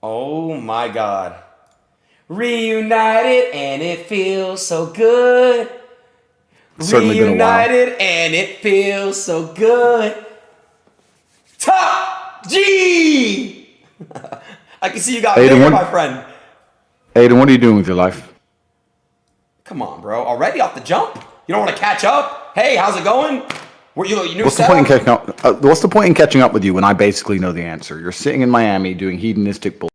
Oh my god. Reunited and it feels so good. It's certainly been a while. Reunited and it feels so good. Top G! I can see you got bigger, my friend. Adin, what are you doing with your life? Come on, bro. Already off the jump? You don't want to catch up? Hey, how's it going? What's the point in catching up? What's the point in catching up with you when I basically know the answer? You're sitting in Miami doing hedonistic bull.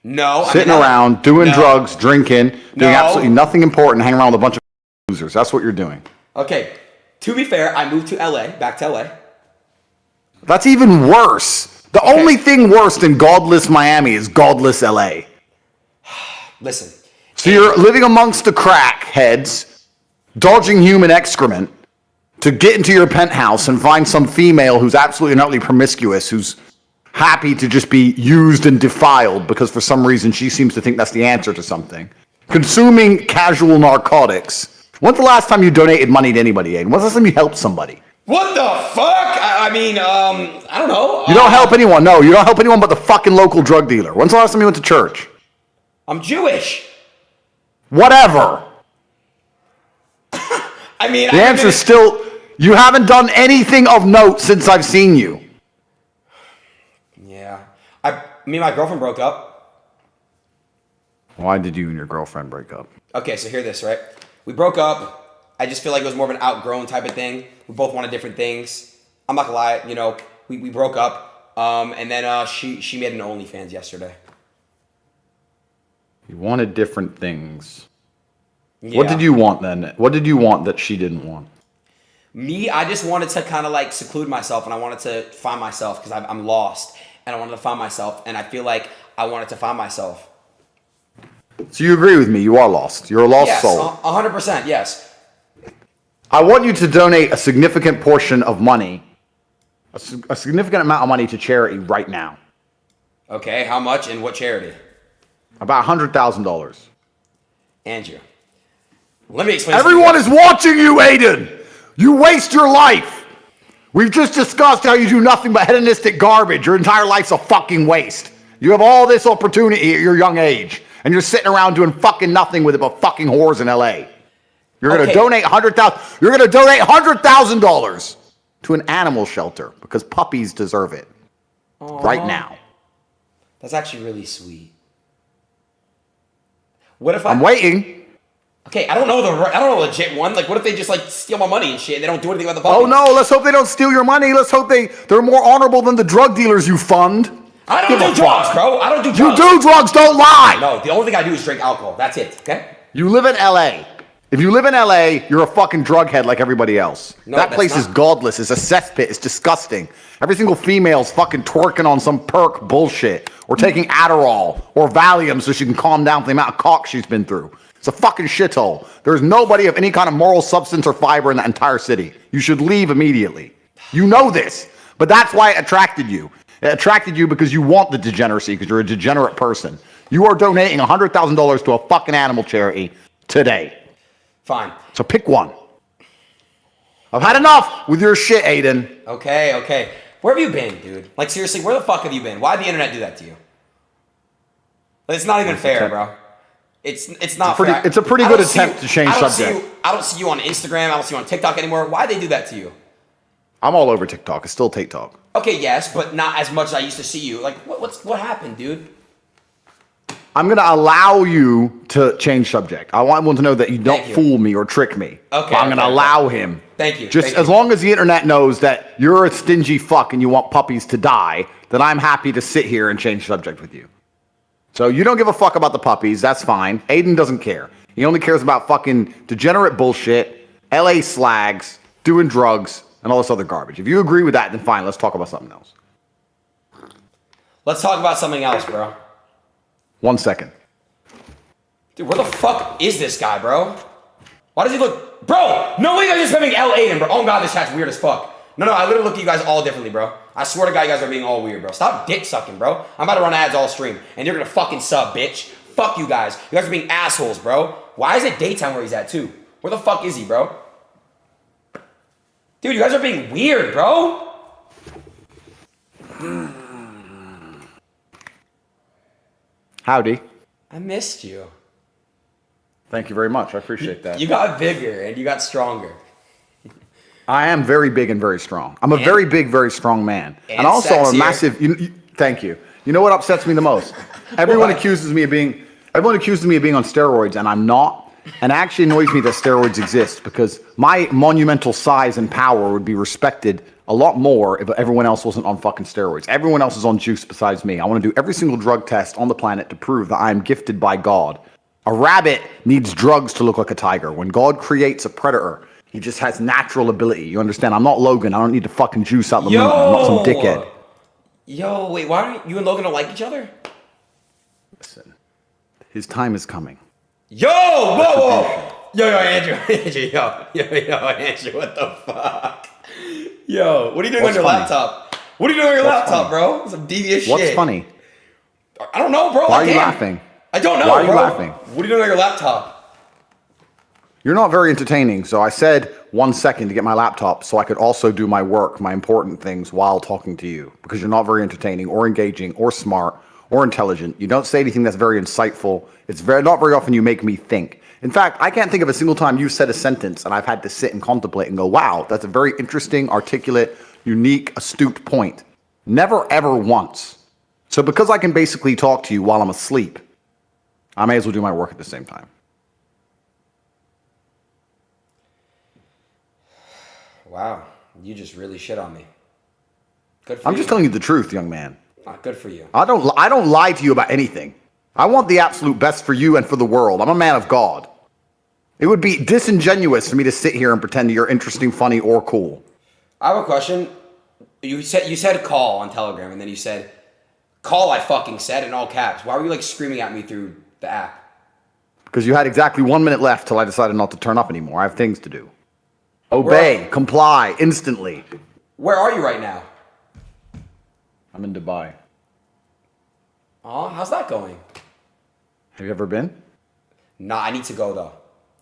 No, sitting around doing drugs, drinking, doing absolutely nothing important, hanging around with a bunch of losers. That's what you're doing. Okay, to be fair, I moved to LA, back to LA. That's even worse. The only thing worse than godless Miami is godless LA. Listen. So you're living amongst the crackheads, dodging human excrement to get into your penthouse and find some female who's absolutely and utterly promiscuous, who's happy to just be used and defiled because for some reason she seems to think that's the answer to something. Consuming casual narcotics. When's the last time you donated money to anybody, Aiden? When's the last time you helped somebody? What the fuck? I mean, I don't know. You don't help anyone. No, you don't help anyone but the fucking local drug dealer. When's the last time you went to church? I'm Jewish. Whatever. I mean, the answer is still, you haven't done anything of note since I've seen you. Yeah. Me and my girlfriend broke up. Why did you and your girlfriend break up? Okay, so hear this, right? We broke up. I just feel like it was more of an outgrown type of thing. We both wanted different things. I'm not gonna lie, you know, we broke up. And then she made an OnlyFans yesterday. You wanted different things. Yeah. What did you want then? What did you want that she didn't want? Me, I just wanted to kind of like seclude myself, and I wanted to find myself because I'm lost, and I wanted to find myself, and I feel like I wanted to find myself. So you agree with me? You are lost. You're a lost soul. 100%. Yes. I want you to donate a significant portion of money, a significant amount of money to charity right now. Okay, how much and what charity? About $100,000. Andrew, let me explain. Everyone is watching you, Adin. You waste your life. We've just discussed how you do nothing but hedonistic garbage. Your entire life's a fucking waste. You have all this opportunity at your young age, and you're sitting around doing fucking nothing with it but fucking whores in LA. You're going to donate $100,000. You're going to donate $100,000 to an animal shelter because puppies deserve it. Aww. Right now. That's actually really sweet. What if I'm waiting. Okay, I don't know the legit one. Like, what if they just like steal my money and shit? And they don't do anything about the puppies? Oh no! Let's hope they don't steal your money. Let's hope they're more honorable than the drug dealers you fund. I don't do drugs, bro. I don't do drugs. You do drugs. Don't lie. No, the only thing I do is drink alcohol. That's it. Okay. You live in LA. If you live in LA, you're a fucking drug head like everybody else. No, that place is godless. It's a cesspit. It's disgusting. Every single female's fucking twerking on some perk bullshit, or taking Adderall or Valium so she can calm down for the amount of cock she's been through. It's a fucking shithole. There's nobody of any kind of moral substance or fiber in that entire city. You should leave immediately. You know this, but that's why it attracted you. It attracted you because you want the degeneracy, because you're a degenerate person. You are donating $100,000 to a fucking animal charity today. Fine. So pick one. I've had enough with your shit, Adin. Okay. Where have you been, dude? Like, seriously, where the fuck have you been? Why'd the internet do that to you? It's not even fair, bro. It's not fair. It's a pretty good attempt to change subject. I don't see you on Instagram. I don't see you on TikTok anymore. Why'd they do that to you? I'm all over TikTok. It's still TikTok. Okay, yes, but not as much as I used to see you. Like, what happened, dude? I'm going to allow you to change subject. I want everyone to know that you don't fool me or trick me. Okay. But I'm going to allow him. Thank you. Just as long as the internet knows that you're a stingy fuck and you want puppies to die, then I'm happy to sit here and change subject with you. So you don't give a fuck about the puppies. That's fine. Adin doesn't care. He only cares about fucking degenerate bullshit, LA slags, doing drugs, and all this other garbage. If you agree with that, then fine. Let's talk about something else. Let's talk about something else, bro. 1 second. Dude, where the fuck is this guy, bro? Why does he look... Bro, no way you guys are spamming L8, bro. Oh, God, this chat's weird as fuck. No, I literally look at you guys all differently, bro. I swear to God, you guys are being all weird, bro. Stop dick sucking, bro. I'm about to run ads all stream, and you're gonna fucking sub, bitch. Fuck you guys. You guys are being assholes, bro. Why is it daytime where he's at, too? Where the fuck is he, bro? Dude, you guys are being weird, bro. Howdy. I missed you. Thank you very much. I appreciate that. You got bigger and you got stronger. I am very big and very strong. I'm a very big, very strong man. And also sexier. a massive... thank you. You know what upsets me the most? Everyone accuses me of being on steroids, and I'm not. And it actually annoys me that steroids exist, because my monumental size and power would be respected a lot more if everyone else wasn't on fucking steroids. Everyone else is on juice besides me. I want to do every single drug test on the planet to prove that I am gifted by God. A rabbit needs drugs to look like a tiger. When God creates a predator, he just has natural ability. You understand? I'm not Logan. I don't need to fucking juice out the moon. I'm not some dickhead. Yo, wait, why don't you and Logan don't like each other? Listen, his time is coming. Yo, whoa. Yo, Andrew, Andrew, what the fuck? Yo, what are you doing on your laptop? What are you doing on your laptop, bro? Some devious shit. What's funny? I don't know, bro. Why are you laughing? I don't know, Why are you bro. laughing? What are you doing on your laptop? You're not very entertaining, so I said 1 second to get my laptop so I could also do my work, my important things, while talking to you, because you're not very entertaining or engaging or smart or intelligent. You don't say anything that's very insightful. Not very often you make me think. In fact, I can't think of a single time you've said a sentence and I've had to sit and contemplate and go, wow, that's a very interesting, articulate, unique, astute point. Never, ever once. So because I can basically talk to you while I'm asleep, I may as well do my work at the same time. Wow, you just really shit on me. Good for you. I'm just telling you the truth, young man. Good for you. I don't lie to you about anything. I want the absolute best for you and for the world. I'm a man of God. It would be disingenuous for me to sit here and pretend that you're interesting, funny, or cool. I have a question. You said call on Telegram, and then you said call. I fucking said in all caps. Why were you like screaming at me through the app? Because you had exactly 1 minute left till I decided not to turn up anymore. I have things to do. Obey, comply, instantly. Where are you right now? I'm in Dubai. Oh, how's that going? Have you ever been? Nah, I need to go though.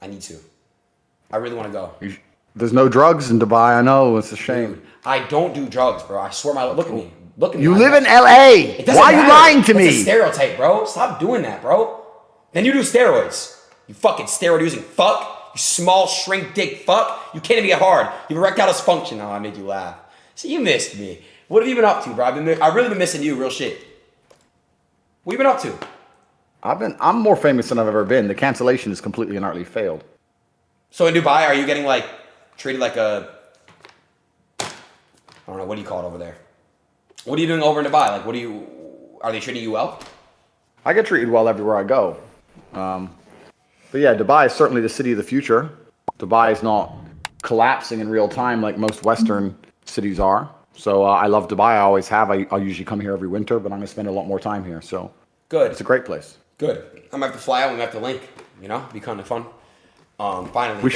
I need to. I really want to go. There's no drugs in Dubai. I know. It's a shame. Dude, I don't do drugs, bro. I swear my look at me. Look at me. You live in LA. Why are you lying to me? It's a stereotype, bro. Stop doing that, bro. Then you do steroids. You fucking steroid using fuck. You small shrink dick fuck. You can't even get hard. You have erectile dysfunction. Oh, I made you laugh. See, you missed me. What have you been up to, bro? I've really been missing you, real shit. What have you been up to? I'm more famous than I've ever been. The cancellation has completely and utterly failed. So in Dubai, are you getting like treated like a, I don't know, what do you call it over there? What are you doing over in Dubai? Like, are they treating you well? I get treated well everywhere I go. But yeah, Dubai is certainly the city of the future. Dubai is not collapsing in real time like most Western cities are. So I love Dubai. I always have. I usually come here every winter, but I'm going to spend a lot more time here. So good. It's a great place. Good. I'm going to have to fly out and we have to link. You know, be kind of fun. Finally. You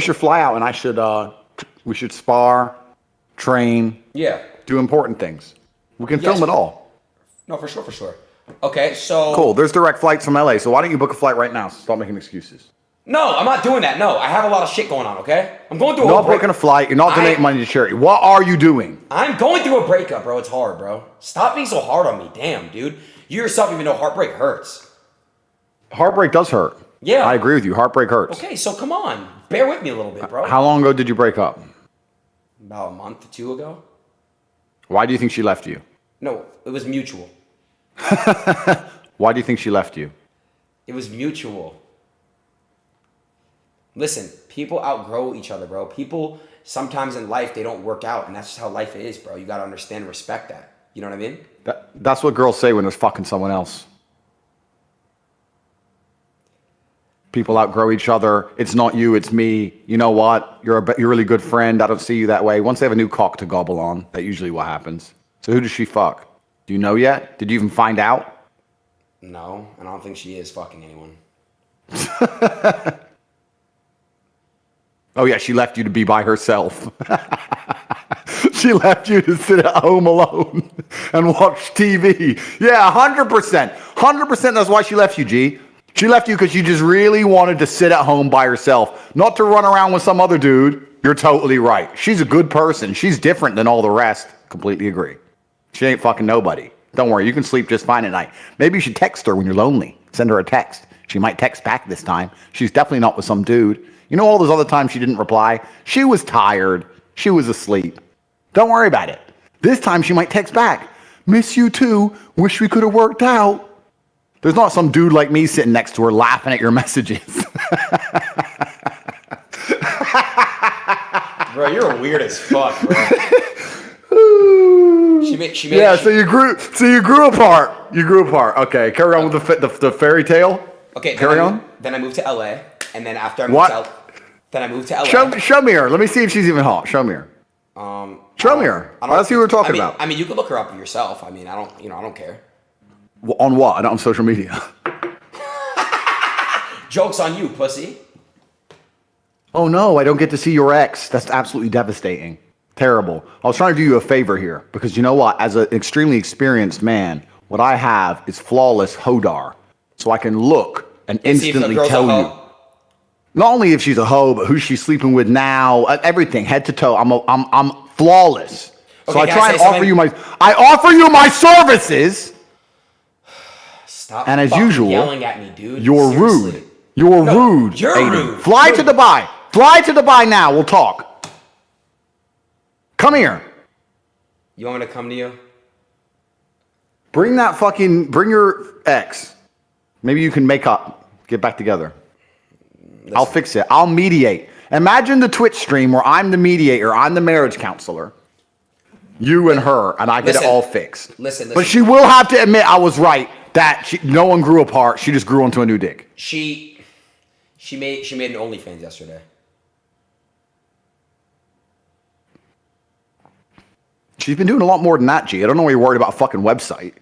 should fly out, and we should spar, train. Yeah. Do important things. We can film it all. No, for sure. Okay, so... Cool. There's direct flights from LA, so why don't you book a flight right now? Stop making excuses. No, I'm not doing that. No, I have a lot of shit going on, okay? I'm going through a You're not booking a flight. You're not donating money to charity. What are you doing? I'm going through a breakup, bro. It's hard, bro. Stop being so hard on me. Damn, dude. You yourself even know heartbreak hurts. Heartbreak does hurt. Yeah. I agree with you. Heartbreak hurts. Okay, so come on. Bear with me a little bit, bro. How long ago did you break up? About a month or two ago. Why do you think she left you? No, it was mutual. Why do you think she left you? It was mutual. Listen, people outgrow each other, bro. People, sometimes in life, they don't work out, and that's just how life is, bro. You gotta understand and respect that. You know what I mean? That's what girls say when they're fucking someone else. People outgrow each other. It's not you, it's me. You know what? You're a really good friend. I don't see you that way. Once they have a new cock to gobble on, that's usually what happens. So who does she fuck? Do you know yet? Did you even find out? No, I don't think she is fucking anyone. Oh yeah, she left you to be by herself. She left you to sit at home alone and watch TV. Yeah, 100%. 100% that's why she left you, G. She left you because she just really wanted to sit at home by herself, not to run around with some other dude. You're totally right. She's a good person. She's different than all the rest. Completely agree. She ain't fucking nobody. Don't worry, you can sleep just fine at night. Maybe you should text her when you're lonely. Send her a text. She might text back this time. She's definitely not with some dude. You know all those other times she didn't reply? She was tired. She was asleep. Don't worry about it. This time she might text back. Miss you too. Wish we could have worked out. There's not some dude like me sitting next to her laughing at your messages. Bro, you're weird as fuck, bro. Yeah, so you grew apart. You grew apart. Okay, carry on with the fairy tale. Okay, carry on. Then I moved to LA, and then after I moved to LA. Show me her. Let me see if she's even hot. Show me her. Show me her. Let's see what we're talking about. I mean, you can look her up yourself. I mean, I don't care. Well, on what? I don't have social media. Joke's on you, pussy. Oh no, I don't get to see your ex. That's absolutely devastating. Terrible. I was trying to do you a favor here because you know what? As an extremely experienced man, what I have is flawless hodar, so I can look and instantly tell you. Not only if she's a hoe, but who she's sleeping with now, everything, head to toe. I'm flawless. So okay, I try and offer you my services. Stop. And as usual, yelling at me, dude. You're rude. You're rude. You're rude. Fly to Dubai. Fly to Dubai now. We'll talk. Come here. You want me to come to you? Bring your ex. Maybe you can make up. Get back together. Listen. I'll fix it. I'll mediate. Imagine the Twitch stream where I'm the mediator. I'm the marriage counselor. You and her, and I get it all fixed. Listen. But she will have to admit I was right. That no one grew apart. She just grew onto a new dick. She made an OnlyFans yesterday. She's been doing a lot more than that, G. I don't know why you're worried about a fucking website.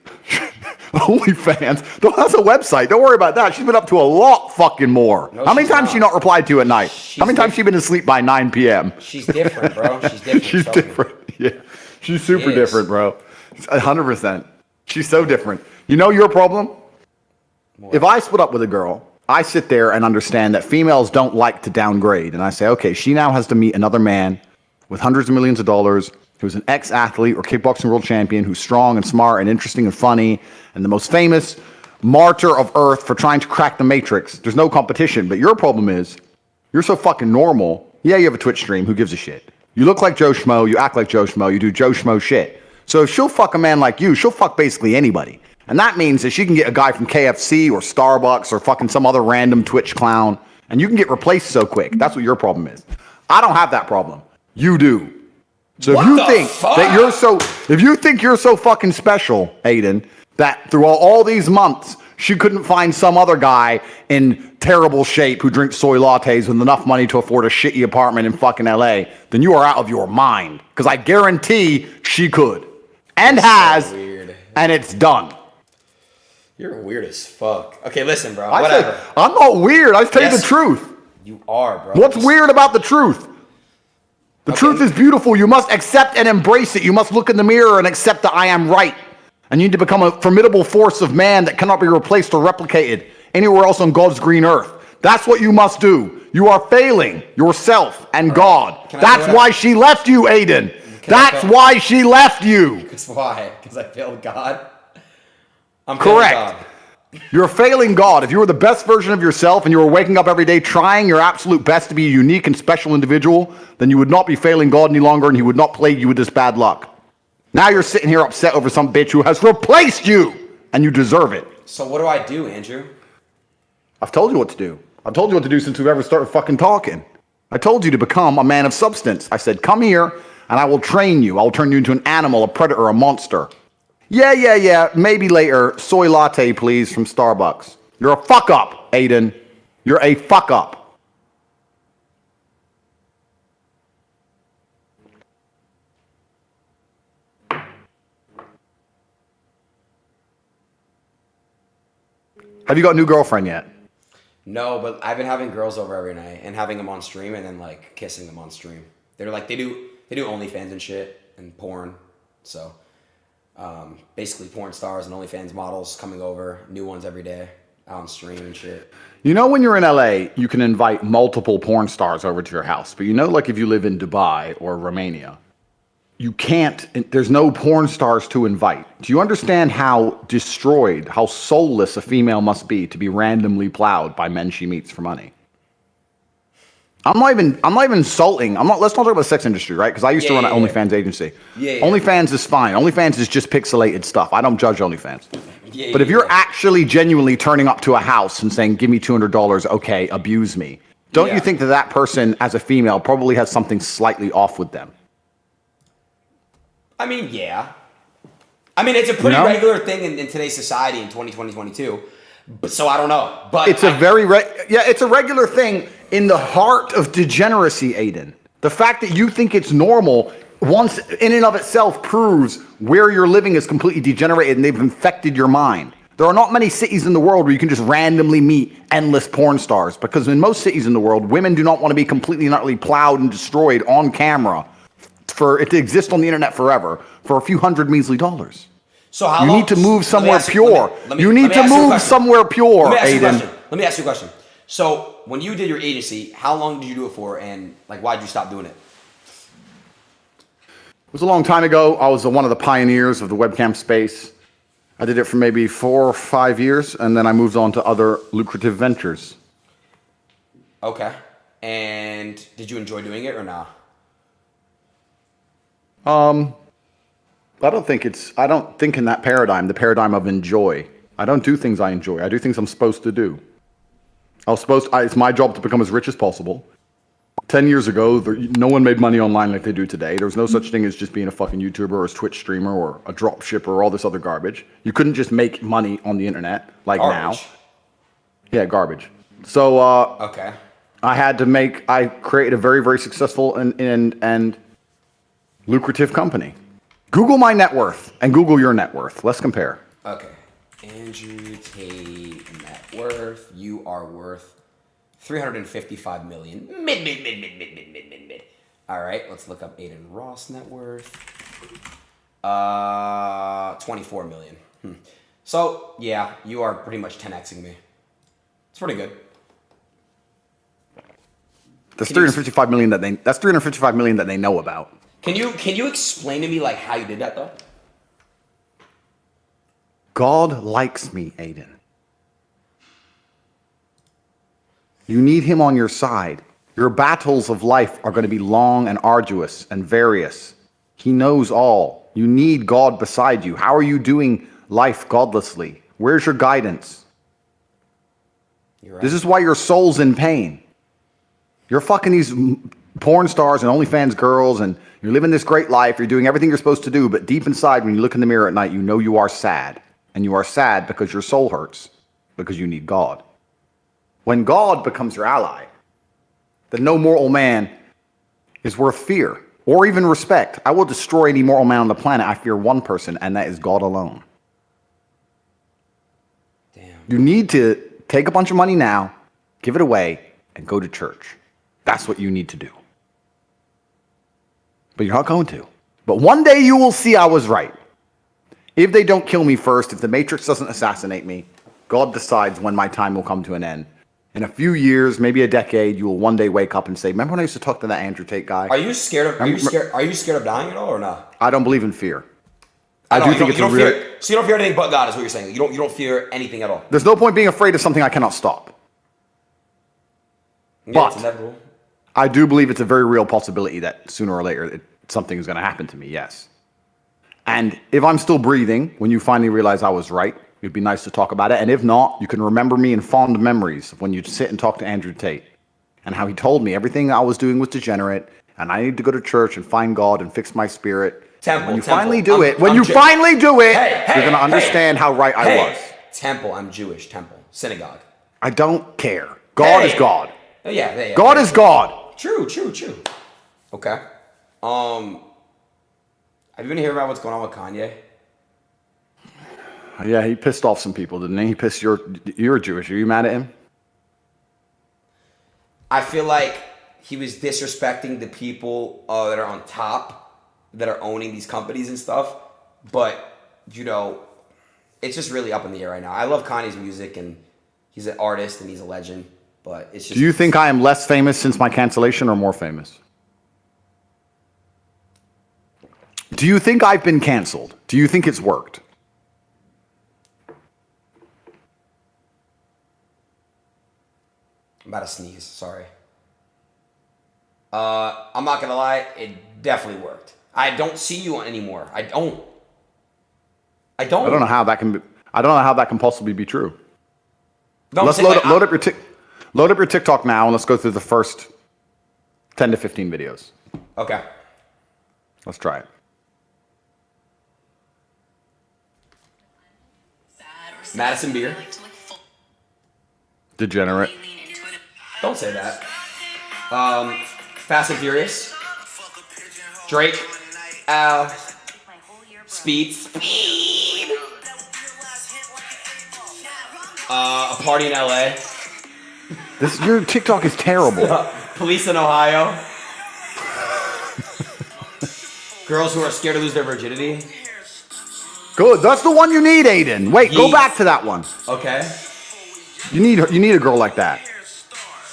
OnlyFans. That's a website. Don't worry about that. She's been up to a lot fucking more. No, how many times she not replied to you at night? How many times she been asleep by 9 p.m.? She's different, bro. She's different. She's different. Yeah. She's super different, bro. 100%. She's so different. You know your problem? What? If I split up with a girl, I sit there and understand that females don't like to downgrade. And I say, okay, she now has to meet another man with hundreds of millions of dollars who's an ex-athlete or kickboxing world champion who's strong and smart and interesting and funny and the most famous martyr of earth for trying to crack the matrix. There's no competition. But your problem is you're so fucking normal. Yeah, you have a Twitch stream. Who gives a shit? You look like Joe Schmo. You act like Joe Schmo. You do Joe Schmo shit. So if she'll fuck a man like you, she'll fuck basically anybody. And that means that she can get a guy from KFC or Starbucks or fucking some other random Twitch clown, and you can get replaced so quick. That's what your problem is. I don't have that problem. You do. So if you think you're so fucking special, Adin, that through all these months she couldn't find some other guy in terrible shape who drinks soy lattes with enough money to afford a shitty apartment in fucking LA, then you are out of your mind. Because I guarantee she could. And has. So weird. And it's done. You're weird as fuck. Okay, listen, bro. Whatever. I'm not weird. I tell you the truth. You are, bro. What's weird about the truth? The truth is beautiful. You must accept and embrace it. You must look in the mirror and accept that I am right. And you need to become a formidable force of man that cannot be replaced or replicated anywhere else on God's green earth. That's what you must do. You are failing yourself and God. That's why she left you, Adin. That's why she left you. That's why. Because I failed God. I'm correct. God. You're failing God. If you were the best version of yourself and you were waking up every day trying your absolute best to be a unique and special individual, then you would not be failing God any longer and he would not plague you with this bad luck. Now you're sitting here upset over some bitch who has replaced you and you deserve it. So what do I do, Andrew? I've told you what to do. I've told you what to do since we've ever started fucking talking. I told you to become a man of substance. I said, come here and I will train you. I will turn you into an animal, a predator, a monster. Yeah. Maybe later. Soy latte, please, from Starbucks. You're a fuck up, Adin. You're a fuck up. Have you got a new girlfriend yet? No, but I've been having girls over every night and having them on stream and then like kissing them on stream. They're like they do OnlyFans and shit and porn. So basically porn stars and OnlyFans models coming over, new ones every day, out on stream and shit. You know when you're in LA, you can invite multiple porn stars over to your house. But you know like if you live in Dubai or Romania, you can't, there's no porn stars to invite. Do you understand how destroyed, how soulless a female must be to be randomly plowed by men she meets for money? I'm not even insulting. Let's not talk about the sex industry, right? Because I used to run an OnlyFans agency. OnlyFans is fine. OnlyFans is just pixelated stuff. I don't judge OnlyFans. But if you're actually genuinely turning up to a house and saying, give me $200, okay, abuse me. Don't you think that that person, as a female, probably has something slightly off with them? I mean, yeah. I mean, it's a pretty regular thing in today's society in 2020, 2022. But, so I don't know. But it's it's a regular thing in the heart of degeneracy, Adin. The fact that you think it's normal once in and of itself proves where you're living is completely degenerated and they've infected your mind. There are not many cities in the world where you can just randomly meet endless porn stars, because in most cities in the world, women do not want to be completely and utterly plowed and destroyed on camera for it to exist on the internet forever for a few hundred measly dollars. So how you long, need to move somewhere pure. Let You need to move somewhere pure, Adin. Let me ask you a question. So when you did your agency, how long did you do it for, and like why did you stop doing it? It was a long time ago. I was one of the pioneers of the webcam space. I did it for maybe 4 or 5 years, and then I moved on to other lucrative ventures. Okay. And did you enjoy doing it or not? I don't think in that paradigm, the paradigm of enjoy. I don't do things I enjoy. I do things I'm supposed to do. It's my job to become as rich as possible. 10 years ago, no one made money online like they do today. There was no such thing as just being a fucking YouTuber or a Twitch streamer or a drop shipper or all this other garbage. You couldn't just make money on the internet like garbage. Now. Yeah, garbage. So, okay. I created a very, very successful and lucrative company. Google my net worth and Google your net worth. Let's compare. Okay. Andrew Tate net worth. You are worth $355 million. Mid. All right, let's look up Adin Ross net worth. $24 million. So yeah, you are pretty much 10xing me. It's pretty good. That's $355 million that they know about. Can you explain to me like how you did that though? God likes me, Adin. You need him on your side. Your battles of life are going to be long and arduous and various. He knows all. You need God beside you. How are you doing life godlessly? Where's your guidance? You're right. This is why your soul's in pain. You're fucking these porn stars and OnlyFans girls, and you're living this great life. You're doing everything you're supposed to do, but deep inside, when you look in the mirror at night, you know you are sad. And you are sad because your soul hurts, because you need God. When God becomes your ally, then no mortal man is worth fear or even respect. I will destroy any mortal man on the planet. I fear one person, and that is God alone. Damn. You need to take a bunch of money now, give it away, and go to church. That's what you need to do. But you're not going to. But one day you will see I was right. If they don't kill me first, if the Matrix doesn't assassinate me, God decides when my time will come to an end. In a few years, maybe a decade, you will one day wake up and say, remember when I used to talk to that Andrew Tate guy? Are you scared of dying at all or not? I don't believe in fear. I do think it's a real... So you don't fear anything but God is what you're saying. You don't fear anything at all. There's no point being afraid of something I cannot stop. Yeah, but it's inevitable. I do believe it's a very real possibility that sooner or later something is going to happen to me, yes. And if I'm still breathing, when you finally realize I was right, it'd be nice to talk about it. And if not, you can remember me in fond memories of when you sit and talk to Andrew Tate and how he told me everything I was doing was degenerate and I need to go to church and find God and fix my spirit. When you finally do it, you're going to understand how right I was. Temple, I'm Jewish. Temple, synagogue. I don't care. God is God. Oh, yeah. God is God. True. Okay. Have you been hearing about what's going on with Kanye? Yeah, he pissed off some people, didn't he? You're Jewish. Are you mad at him? I feel like he was disrespecting the people that are on top, that are owning these companies and stuff. But, it's just really up in the air right now. I love Kanye's music, and he's an artist, and he's a legend. But it's just... Do you think I am less famous since my cancellation or more famous? Do you think I've been canceled? Do you think it's worked? I'm about to sneeze. Sorry. I'm not gonna lie. It definitely worked. I don't see you anymore. I don't. I don't know how that can. I don't know how that can possibly be true. No, let's load up your TikTok now, and let's go through the first 10 to 15 videos. Okay. Let's try it. Madison Beer. Degenerate. Don't say that. Fast and Furious. Drake. Speed. A party in LA. Your TikTok is terrible. Police in Ohio. Girls who are scared to lose their virginity. Good. That's the one you need, Adin. Wait, go back to that one. Okay. You need a girl like that.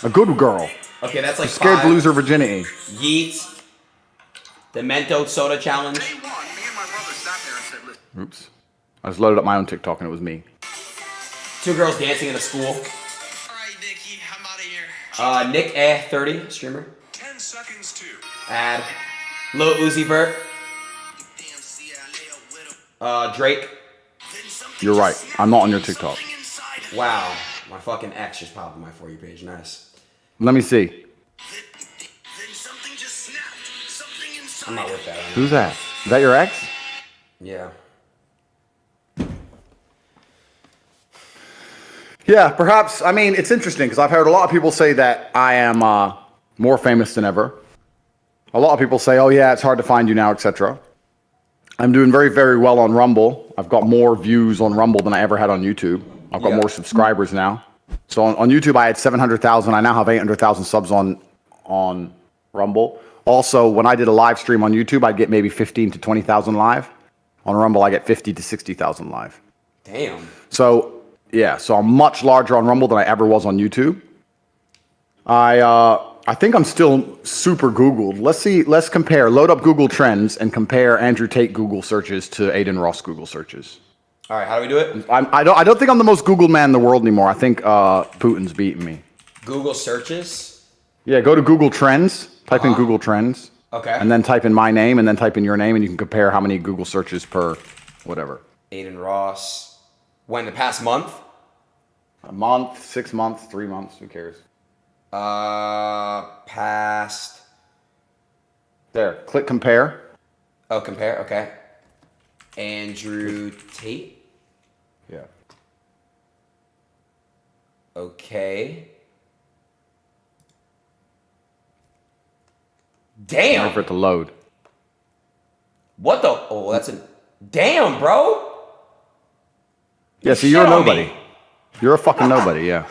A good girl. Okay, that's like scared 5. to lose her virginity. Yeet. The Mento Soda Challenge. Oops. I just loaded up my own TikTok and it was me. 2 girls dancing in a school. Alright, Nikki, I'm out of here. Nick 30, streamer. 10 seconds to. Ad. Lil Uzi Vert. Drake. You're right. I'm not on your TikTok. Wow. My fucking ex just popped on my For You page. Nice. Let me see. I'm not with that. Who's that? Is that your ex? Yeah. Yeah, perhaps. I mean, it's interesting because I've heard a lot of people say that I am more famous than ever. A lot of people say, oh yeah, it's hard to find you now, etc. I'm doing very, very well on Rumble. I've got more views on Rumble than I ever had on YouTube. I've got more subscribers now. So on YouTube, I had 700,000. I now have 800,000 subs on Rumble. Also, when I did a live stream on YouTube, I'd get maybe 15 to 20,000 live. On Rumble, I get 50 to 60,000 live. Damn. So yeah, so I'm much larger on Rumble than I ever was on YouTube. I think I'm still super Googled. Let's see. Let's compare. Load up Google Trends and compare Andrew Tate Google searches to Adin Ross Google searches. All right, how do we do it? I don't think I'm the most Googled man in the world anymore. I think Putin's beating me. Google searches. Yeah, go to Google Trends. Type in Google Trends. Okay. And then type in my name and then type in your name and you can compare how many Google searches per whatever. Adin Ross. When, the past month? A month, 6 months, 3 months. Who cares? Past. There. Click compare. Oh, compare. Okay. Andrew Tate. Yeah. Okay. Damn. Wait for it to load. What the? Oh, that's a. Damn, bro. Yeah, so you're a nobody. You're a fucking nobody, yeah.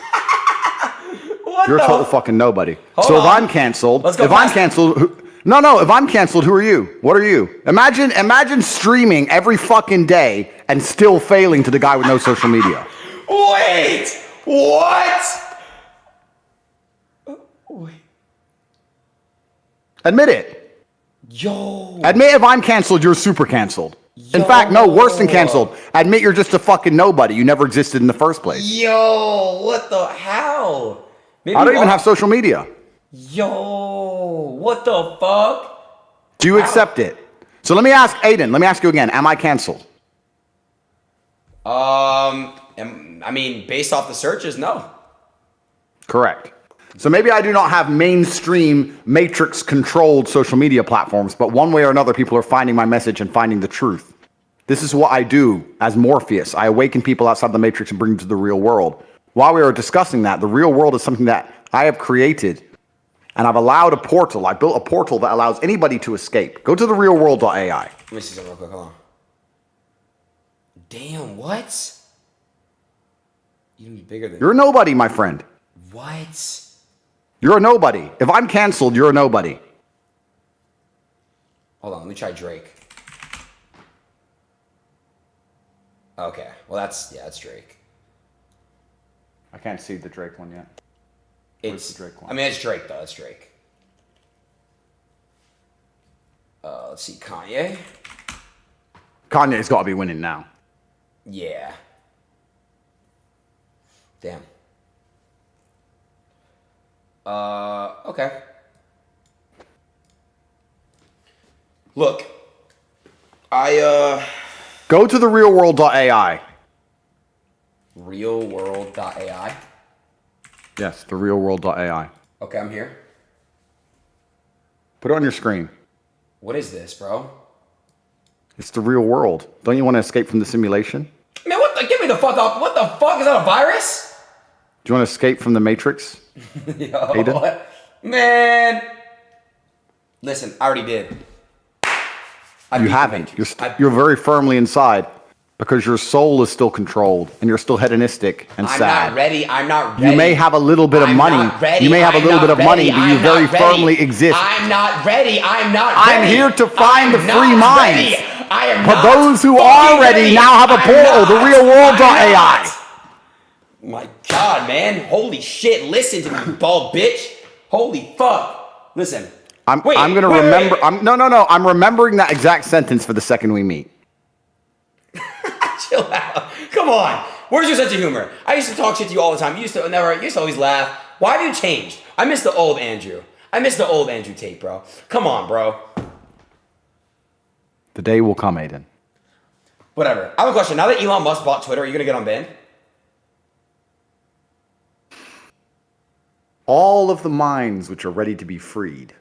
You're a total fucking nobody. So if I'm canceled, if I'm canceled, if I'm canceled, who are you? What are you? Imagine streaming every fucking day and still failing to the guy with no social media. Wait, what? Wait. Admit it. Yo. Admit if I'm canceled, you're super canceled. In fact, no, worse than canceled. Admit you're just a fucking nobody. You never existed in the first place. Yo, what the how? Maybe I don't even have social media. Yo, what the fuck? Do you accept it? So let me ask Adin, let me ask you again, am I canceled? I mean, based off the searches, no. Correct. So maybe I do not have mainstream matrix controlled social media platforms, but one way or another people are finding my message and finding the truth. This is what I do as Morpheus. I awaken people outside the matrix and bring them to the real world. While we are discussing that, the real world is something that I have created. And I've allowed a portal. I built a portal that allows anybody to escape. Go to the realworld.ai. Let me see something real quick. Hold on. Damn, what? Even bigger than. You're a nobody, my friend. What? You're a nobody. If I'm canceled, you're a nobody. Hold on, let me try Drake. Okay, well that's Drake. I can't see the Drake one yet. It's the Drake one? I mean, it's Drake though. It's Drake. Let's see, Kanye. Kanye's got to be winning now. Yeah. Damn. Okay. Look, Go to the realworld.ai. Realworld.ai. Yes, the realworld.ai. Okay, I'm here. Put it on your screen. What is this, bro? It's the real world. Don't you want to escape from the simulation? Man, what the? Get me the fuck up. What the fuck? Is that a virus? Do you want to escape from the Matrix? Yo, Adin? what? Man. Listen, I already did. You haven't. You're very firmly inside because your soul is still controlled and you're still hedonistic and sad. I'm not ready. I'm not ready. You may have a little bit of money. You may have a little bit of money, but you very firmly exist. I'm not ready. I'm not ready. I'm here to find the free minds. I am But those who are ready now have a portal, the realworld.ai. My God, man. Holy shit. Listen to me, bald bitch. Holy fuck. Listen. I'm going to remember. No. I'm remembering that exact sentence for the second we meet. Chill out. Come on. Where's your sense of humor? I used to talk shit to you all the time. You used to always laugh. Why have you changed? I miss the old Andrew. I miss the old Andrew Tate, bro. Come on, bro. The day will come, Adin. Whatever. I have a question. Now that Elon Musk bought Twitter, are you going to get unbanned? All of the minds which are ready to be freed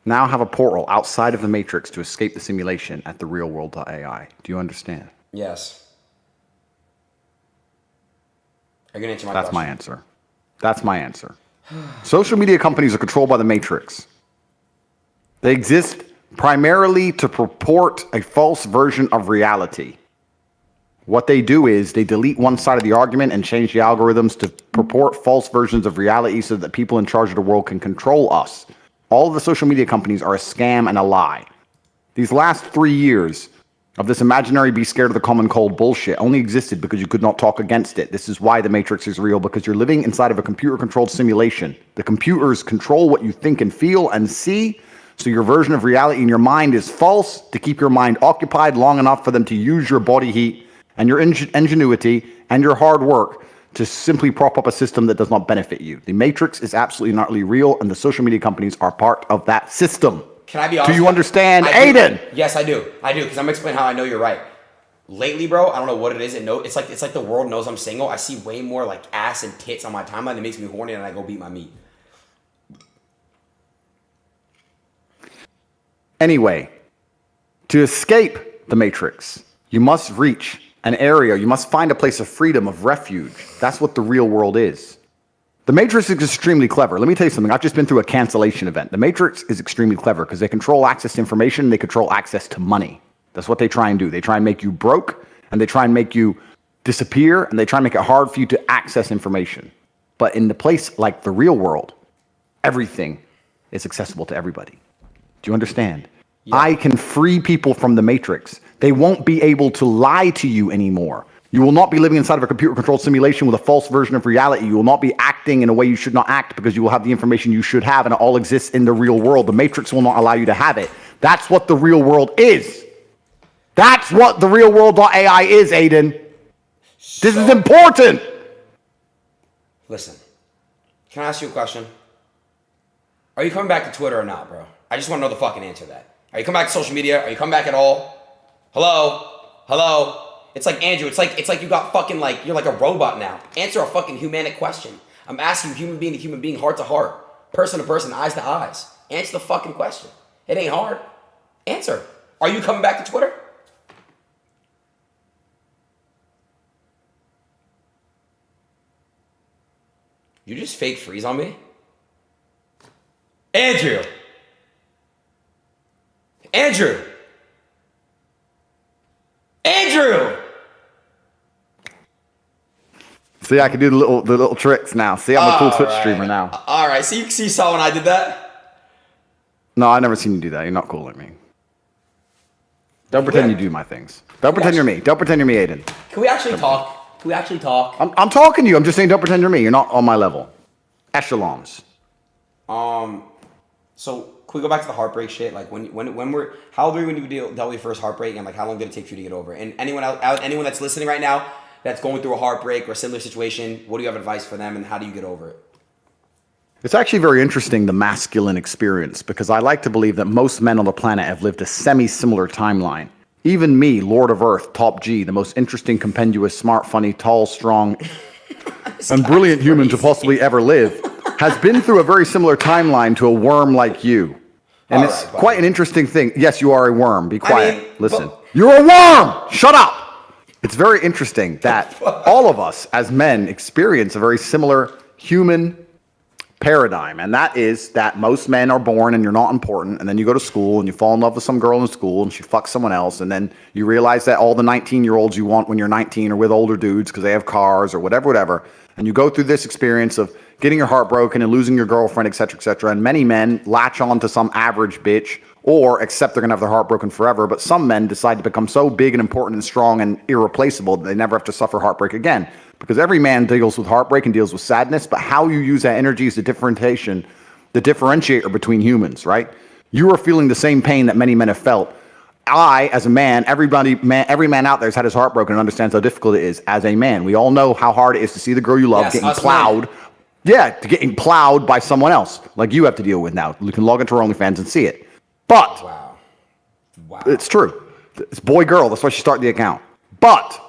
now have a portal outside of the Matrix to escape the simulation at the realworld.ai. Do you understand? Yes. Are you going to answer my That's question? my answer. That's my answer. Social media companies are controlled by the Matrix. They exist primarily to purport a false version of reality. What they do is they delete one side of the argument and change the algorithms to purport false versions of reality so that people in charge of the world can control us. All of the social media companies are a scam and a lie. These last 3 years of this imaginary be scared of the common cold bullshit only existed because you could not talk against it. This is why the Matrix is real, because you're living inside of a computer-controlled simulation. The computers control what you think and feel and see, so your version of reality in your mind is false to keep your mind occupied long enough for them to use your body heat and your ingenuity and your hard work to simply prop up a system that does not benefit you. The Matrix is absolutely not really real, and the social media companies are part of that system. Can I be honest? Do you understand, Adin? Yes, I do. I do, because I'm going to explain how I know you're right. Lately, bro, I don't know what it is. It's like the world knows I'm single. I see way more like ass and tits on my timeline. It makes me horny, and I go beat my meat. Anyway, to escape the Matrix, you must reach an area. You must find a place of freedom, of refuge. That's what the real world is. The Matrix is extremely clever. Let me tell you something. I've just been through a cancellation event. The Matrix is extremely clever because they control access to information and they control access to money. That's what they try and do. They try and make you broke, and they try and make you disappear, and they try and make it hard for you to access information. But in the place like the real world, everything is accessible to everybody. Do you understand? Yeah. I can free people from the Matrix. They won't be able to lie to you anymore. You will not be living inside of a computer-controlled simulation with a false version of reality. You will not be acting in a way you should not act because you will have the information you should have, and it all exists in the real world. The Matrix will not allow you to have it. That's what the real world is. That's what the realworld.ai is, Adin. This is important. Listen, can I ask you a question? Are you coming back to Twitter or not, bro? I just want to know the fucking answer to that. Are you coming back to social media? Are you coming back at all? Hello? It's like, Andrew, it's like you got fucking like, you're like a robot now. Answer a fucking humanic question. I'm asking you human being to human being, heart to heart, person to person, eyes to eyes. Answer the fucking question. It ain't hard. Answer. Are you coming back to Twitter? You just fake freeze on me? Andrew! See, I can do the little tricks now. See, I'm a cool Twitch streamer now. All right. So you saw when I did that? No, I never seen you do that. You're not cool like me. Don't pretend you do my things. Don't pretend you're me. Don't pretend you're me, Adin. Can we actually talk? I'm talking to you. I'm just saying don't pretend you're me. You're not on my level. Echelons. So we go back to the heartbreak shit? Like how old were you when you dealt with your first heartbreak, and like how long did it take for you to get over it? And anyone that's listening right now that's going through a heartbreak or a similar situation, what do you have advice for them, and how do you get over it? It's actually very interesting, the masculine experience, because I like to believe that most men on the planet have lived a semi-similar timeline. Even me, Lord of Earth, Top G, the most interesting, compendious, smart, funny, tall, strong, and brilliant human to possibly ever live, has been through a very similar timeline to a worm like you. And it's quite an interesting thing. Yes, you are a worm. Be quiet. Listen. You're a worm! Shut up! It's very interesting that all of us as men experience a very similar human paradigm, and that is that most men are born and you're not important, and then you go to school and you fall in love with some girl in school and she fucks someone else, and then you realize that all the 19-year-olds you want when you're 19 are with older dudes because they have cars or whatever, and you go through this experience of getting your heart broken and losing your girlfriend, etc., and many men latch on to some average bitch or accept they're gonna have their heart broken forever, but some men decide to become so big and important and strong and irreplaceable that they never have to suffer heartbreak again. Because every man deals with heartbreak and deals with sadness, but how you use that energy is the differentiator between humans, right? You are feeling the same pain that many men have felt. I, as a man, every man out there has had his heart broken and understands how difficult it is as a man. We all know how hard it is to see the girl you love getting plowed. Yeah, getting plowed by someone else, like you have to deal with now. You can log into her OnlyFans and see it. But, wow. It's true. It's boy-girl, that's why she started the account. But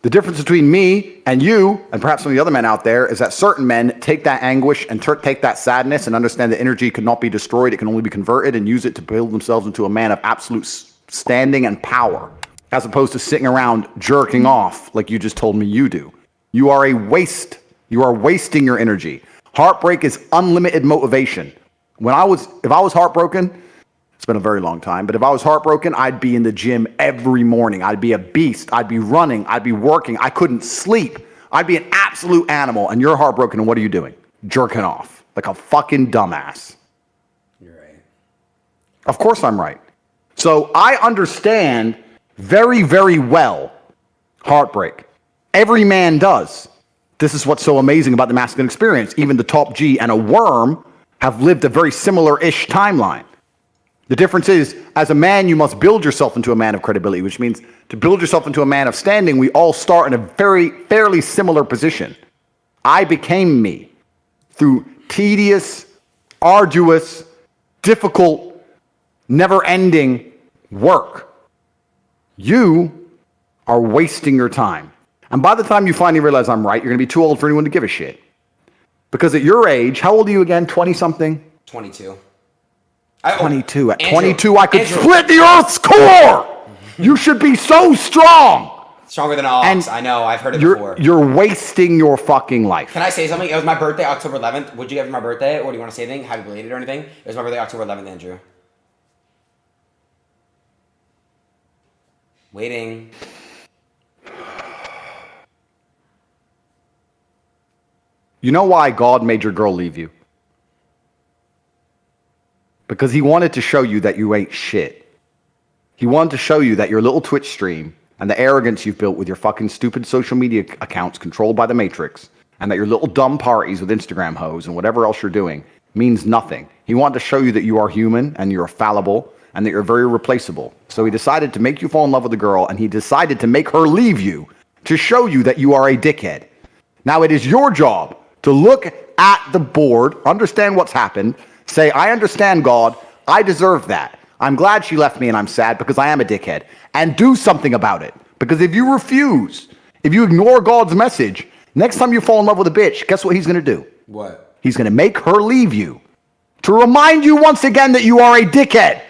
the difference between me and you, and perhaps some of the other men out there, is that certain men take that anguish and take that sadness and understand that energy cannot be destroyed, it can only be converted, and use it to build themselves into a man of absolute standing and power, as opposed to sitting around jerking off like you just told me you do. You are a waste. You are wasting your energy. Heartbreak is unlimited motivation. If I was heartbroken, it's been a very long time, but if I was heartbroken, I'd be in the gym every morning. I'd be a beast. I'd be running. I'd be working. I couldn't sleep. I'd be an absolute animal, and you're heartbroken, and what are you doing? Jerking off like a fucking dumbass. You're right. Of course I'm right. So I understand very, very well heartbreak. Every man does. This is what's so amazing about the masculine experience. Even the Top G and a worm have lived a very similar-ish timeline. The difference is, as a man, you must build yourself into a man of credibility, which means to build yourself into a man of standing, we all start in a fairly similar position. I became me through tedious, arduous, difficult, never-ending work. You are wasting your time. And by the time you finally realize I'm right, you're going to be too old for anyone to give a shit. Because at your age, how old are you again? 20-something? 22. 22. At 22, I could split the Earth's core! You should be so strong! Stronger than all ox. I know, I've heard it before. You're wasting your fucking life. Can I say something? It was my birthday, October 11th. Would you get for my birthday? Or do you want to say anything? Happy belated or anything? It was my birthday, October 11th, Andrew. Waiting. You know why God made your girl leave you? Because he wanted to show you that you ain't shit. He wanted to show you that your little Twitch stream and the arrogance you've built with your fucking stupid social media accounts controlled by the Matrix, and that your little dumb parties with Instagram hoes and whatever else you're doing means nothing. He wanted to show you that you are human and you're fallible and that you're very replaceable. So he decided to make you fall in love with a girl, and he decided to make her leave you to show you that you are a dickhead. Now it is your job to look at the board, understand what's happened, say, I understand, God, I deserve that. I'm glad she left me and I'm sad because I am a dickhead. And do something about it. Because if you refuse, if you ignore God's message, next time you fall in love with a bitch, guess what he's going to do? What? He's going to make her leave you. To remind you once again that you are a dickhead.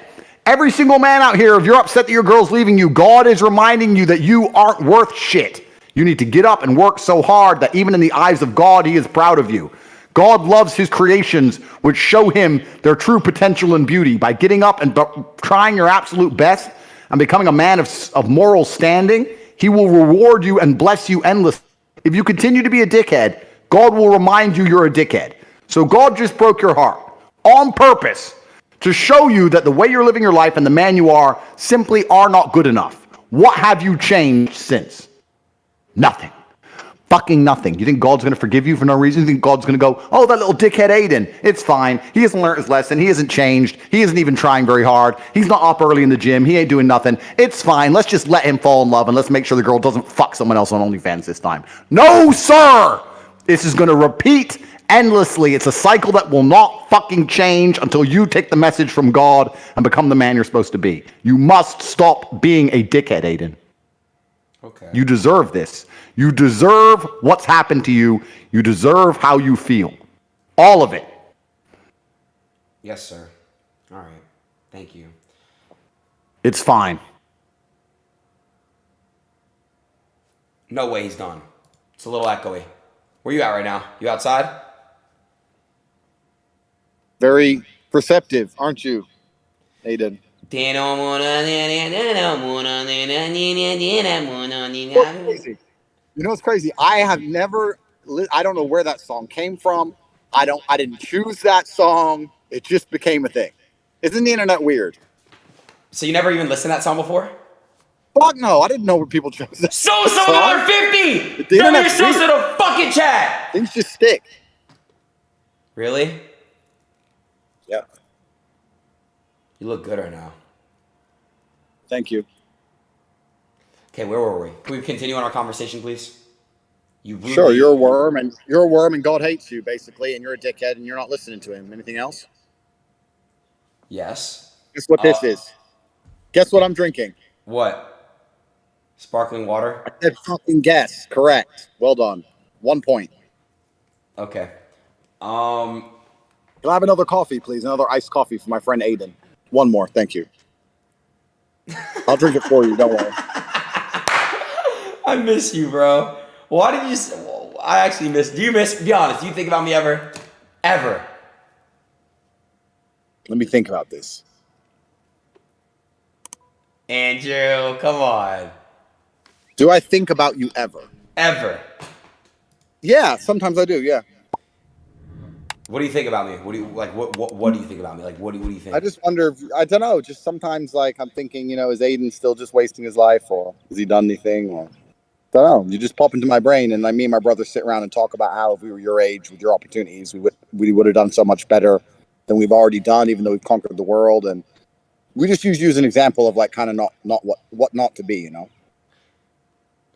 Every single man out here, if you're upset that your girl's leaving you, God is reminding you that you aren't worth shit. You need to get up and work so hard that even in the eyes of God, he is proud of you. God loves his creations, which show him their true potential and beauty. By getting up and trying your absolute best and becoming a man of moral standing, he will reward you and bless you endlessly. If you continue to be a dickhead, God will remind you you're a dickhead. So God just broke your heart on purpose to show you that the way you're living your life and the man you are simply are not good enough. What have you changed since? Nothing. Fucking nothing. You think God's going to forgive you for no reason? You think God's going to go, oh, that little dickhead Adin, it's fine. He hasn't learned his lesson. He hasn't changed. He isn't even trying very hard. He's not up early in the gym. He ain't doing nothing. It's fine. Let's just let him fall in love and let's make sure the girl doesn't fuck someone else on OnlyFans this time. No, sir! This is going to repeat endlessly. It's a cycle that will not fucking change until you take the message from God and become the man you're supposed to be. You must stop being a dickhead, Adin. Okay. You deserve this. You deserve what's happened to you. You deserve how you feel. All of it. Yes, sir. All right. Thank you. It's fine. No way he's gone. It's a little echoey. Where you at right now? You outside? Very perceptive, aren't you, Adin? What's crazy? You know what's crazy? I have never. I don't know where that song came from. I didn't choose that song. It just became a thing. Isn't the internet weird? So you never even listened to that song before? Fuck no! I didn't know where people chose that. Sosa another 50. The internet's Sosa weird. to fucking chat. Things just stick. Really? Yeah. You look good right now. Thank you. Okay, where were we? Can we continue on our conversation, please? Sure, you're a worm, and God hates you, basically, and you're a dickhead, and you're not listening to him. Anything else? Yes. Guess what this is? Guess what I'm drinking? What? Sparkling water? I said fucking guess. Correct. Well done. 1 point. Okay. Can I have another coffee, please? Another iced coffee for my friend Adin. One more, thank you. I'll drink it for you, don't worry. I miss you, bro. Why did you... I actually miss... Do you miss... Be honest. Do you think about me ever? Ever? Let me think about this. Andrew, come on. Do I think about you ever? Ever. Yeah, sometimes I do, yeah. What do you think about me? What do you... Like, what do you think about me? Like, what do you think? I just wonder if... I don't know. Just sometimes, like, I'm thinking, you know, is Adin still just wasting his life? Or has he done anything? Or... don't know. You just pop into my brain, and me and my brother sit around and talk about how if we were your age with your opportunities, we would have done so much better than we've already done, even though we've conquered the world. And we just use you as an example of like kind of not what not to be, you know.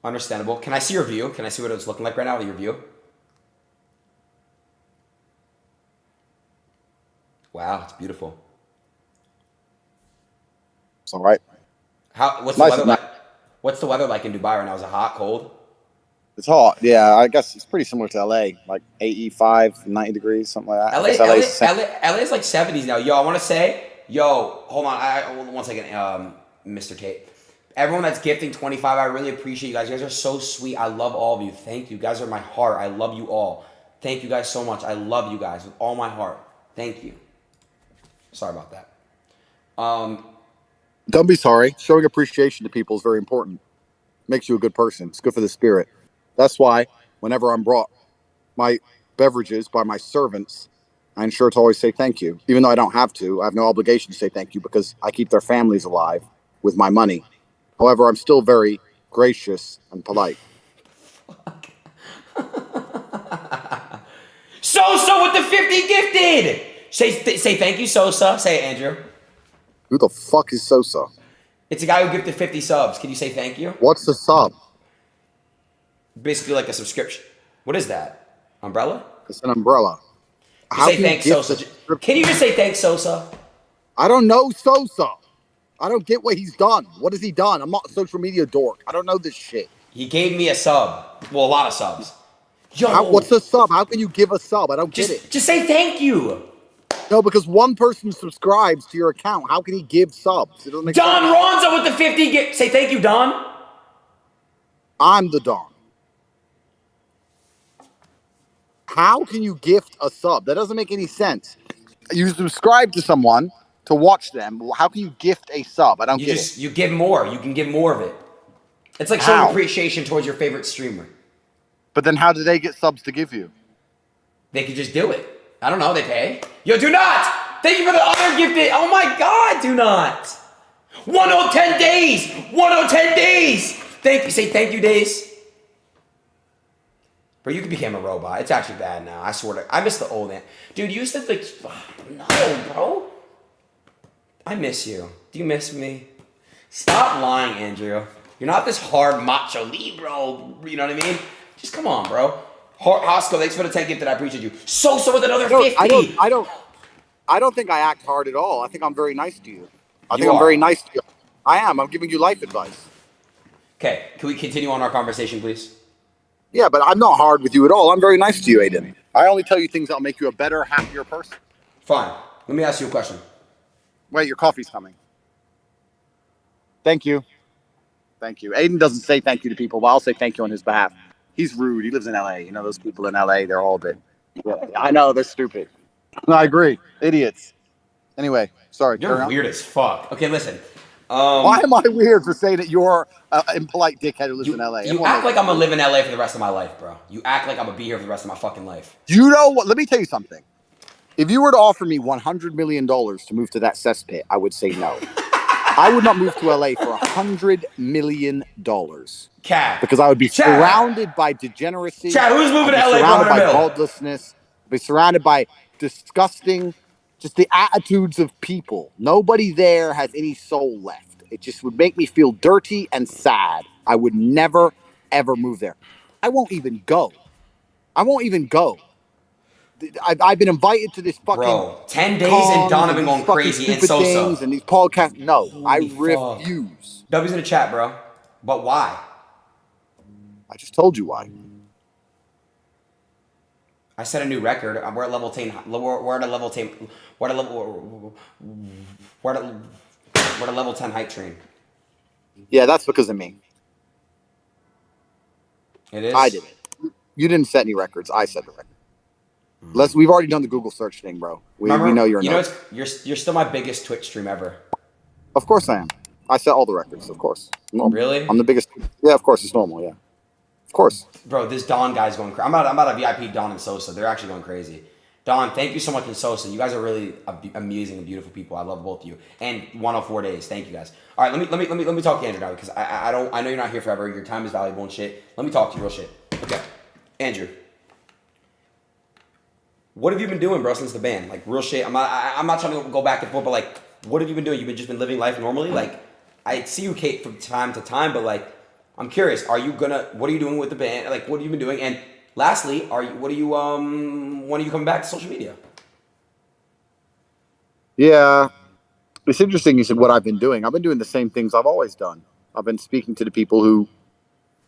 Understandable. Can I see your view? Can I see what it's looking like right now? Your view. Wow, it's beautiful. It's all right. What's the weather like? What's the weather like in Dubai right now? Is it hot, cold? It's hot. Yeah, I guess it's pretty similar to LA, like 85, 90 degrees, something like that. LA is like 70s now. Yo, I want to say, hold on. Hold on 1 second, Mr. Tate. Everyone that's gifting 25, I really appreciate you guys. You guys are so sweet. I love all of you. Thank you. You guys are my heart. I love you all. Thank you guys so much. I love you guys with all my heart. Thank you. Sorry about that. Don't be sorry. Showing appreciation to people is very important. Makes you a good person. It's good for the spirit. That's why whenever I'm brought my beverages by my servants, I ensure to always say thank you. Even though I don't have to, I have no obligation to say thank you because I keep their families alive with my money. However, I'm still very gracious and polite. Sosa with the 50 gifted! Say thank you, Sosa. Say it, Andrew. Who the fuck is Sosa? It's a guy who gifted 50 subs. Can you say thank you? What's the sub? Basically like a subscription. What is that? Umbrella? It's an umbrella. Say thanks, Sosa. Can you just say thanks, Sosa? I don't know Sosa. I don't get what he's done. What has he done? I'm not a social media dork. I don't know this shit. He gave me a sub. Well, a lot of subs. Yo. What's a sub? How can you give a sub? I don't get it. Just say thank you. No, because one person subscribes to your account. How can he give subs? It doesn't make Don sense. Ronzo with the 50 gift. Say thank you, Don. I'm the Don. How can you gift a sub? That doesn't make any sense. You subscribe to someone to watch them. How can you gift a sub? I don't get it. You give more. You can give more of it. It's like showing appreciation towards your favorite streamer. But then how do they get subs to give you? They could just do it. I don't know. They pay. Yo, do not. Thank you for the other gifted. Oh my God, do not. 10 days. 10 days. Thank you. Say thank you, Days. Bro, you became a robot. It's actually bad now. I swear to. I miss the old man. Dude, you used to like. No, bro. I miss you. Do you miss me? Stop lying, Andrew. You're not this hard macho Libro. You know what I mean? Just come on, bro. Hosco, thanks for the 10 gift that I appreciate you. So with another 50. I don't think I act hard at all. I think I'm very nice to you. I think You I'm very are. nice to you. I am. I'm giving you life advice. Okay, can we continue on our conversation, please? Yeah, but I'm not hard with you at all. I'm very nice to you, Adin. I only tell you things that'll make you a better, happier person. Fine. Let me ask you a question. Wait, your coffee's coming. Thank you. Thank you. Adin doesn't say thank you to people, but I'll say thank you on his behalf. He's rude. He lives in LA. You know, those people in LA, they're all a bit. Yeah, I know, they're stupid. No, I agree. Idiots. Anyway, sorry. You're weird as fuck. Okay, listen. Why am I weird for saying that you're an impolite dickhead who lives in LA? You act like I'm gonna live in LA for the rest of my life, bro. You act like I'm gonna be here for the rest of my fucking life. You know what? Let me tell you something. If you were to offer me $100 million to move to that cesspit, I would say no. I would not move to LA for $100 million. Cat. Because I would be surrounded by degeneracy. Chad, who's moving to LA for surrounded by $100 million? godlessness. I'd be surrounded by disgusting, just the attitudes of people. Nobody there has any soul left. It just would make me feel dirty and sad. I would never, ever move there. I won't even go. I've been invited to this fucking. Bro, 10 days and Donovan going crazy and Sosa. And these podcasts. No, Holy I fuck. refuse. W's in the chat, bro. But why? I just told you why. I set a new record. We're at level 10. We're at a level 10. We're at a level 10 hype train. Yeah, that's because of me. It is. I did it. You didn't set any records. I set the record. We've already done the Google search thing, bro. We know you're. You're still my biggest Twitch stream ever. Of course I am. I set all the records. Of course. Normal. Really? I'm the biggest. Yeah, of course it's normal. Yeah, of course. Bro, this Don guy's going crazy. I'm about a VIP Don and Sosa. They're actually going crazy. Don, thank you so much, and Sosa. You guys are really amazing and beautiful people. I love both of you. And 104 days. Thank you guys. All right, let me talk to Andrew now because I know you're not here forever. Your time is valuable and shit. Let me talk to you real shit. Okay, Andrew. What have you been doing, bro, since the ban? Like, real shit. I'm not trying to go back and forth, but like, what have you been doing? You've just been living life normally? Like, I see you, Kate, from time to time, but like, I'm curious. What are you doing with the band? Like, what have you been doing? And lastly, when are you coming back to social media? Yeah, it's interesting you said what I've been doing. I've been doing the same things I've always done. I've been speaking to the people who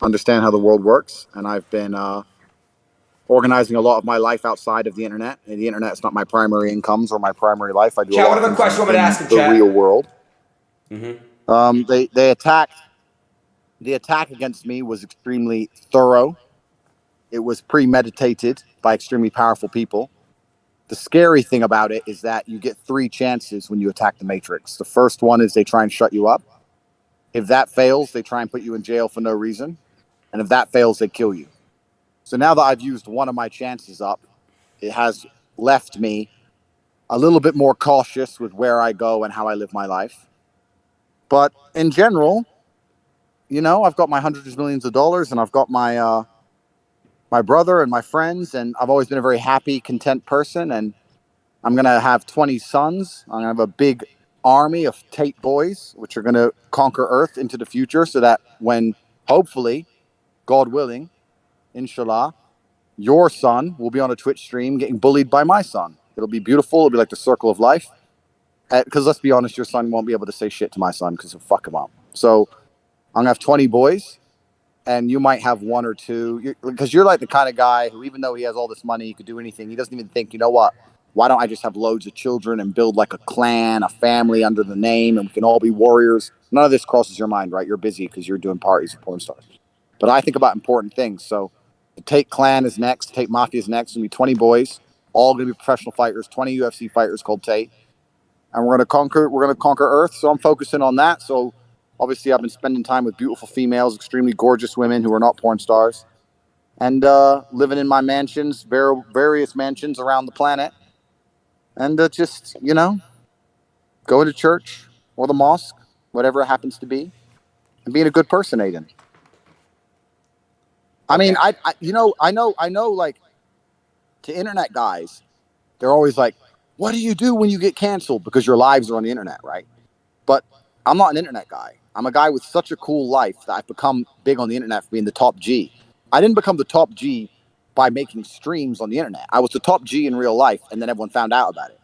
understand how the world works, and I've been organizing a lot of my life outside of the internet. And the internet is not my primary incomes or my primary life. I do Chad, a lot what of question I'm in gonna ask him, the Chad? real world. Mm-hmm. They attacked. The attack against me was extremely thorough. It was premeditated by extremely powerful people. The scary thing about it is that you get 3 chances when you attack the Matrix. The first one is they try and shut you up. If that fails, they try and put you in jail for no reason. And if that fails, they kill you. So now that I've used one of my chances up, it has left me a little bit more cautious with where I go and how I live my life. But in general, you know, I've got my hundreds of millions of dollars, and I've got my my brother and my friends, and I've always been a very happy, content person. And I'm gonna have 20 sons. I'm gonna have a big army of Tate boys, which are gonna conquer Earth into the future, so that when, hopefully, God willing, inshallah, your son will be on a Twitch stream getting bullied by my son. It'll be beautiful. It'll be like the circle of life. Because let's be honest, your son won't be able to say shit to my son because he'll fuck him up. So I'm gonna have 20 boys, and you might have 1 or 2. Because you're like the kind of guy who, even though he has all this money, he could do anything. He doesn't even think, you know what? Why don't I just have loads of children and build like a clan, a family under the name, and we can all be warriors? None of this crosses your mind, right? You're busy because you're doing parties with porn stars. But I think about important things. So the Tate clan is next. Tate Mafia is next. It's going to be 20 boys, all going to be professional fighters, 20 UFC fighters called Tate. And we're going to conquer Earth. So I'm focusing on that. So obviously I've been spending time with beautiful females, extremely gorgeous women who are not porn stars, and living in my mansions, various mansions around the planet. And just, you know, going to church or the mosque, whatever it happens to be, and being a good person, Adin. I mean, I know, like, to internet guys, they're always like, what do you do when you get canceled? Because your lives are on the internet, right? But I'm not an internet guy. I'm a guy with such a cool life that I've become big on the internet for being the top G. I didn't become the top G by making streams on the internet. I was the top G in real life, and then everyone found out about it.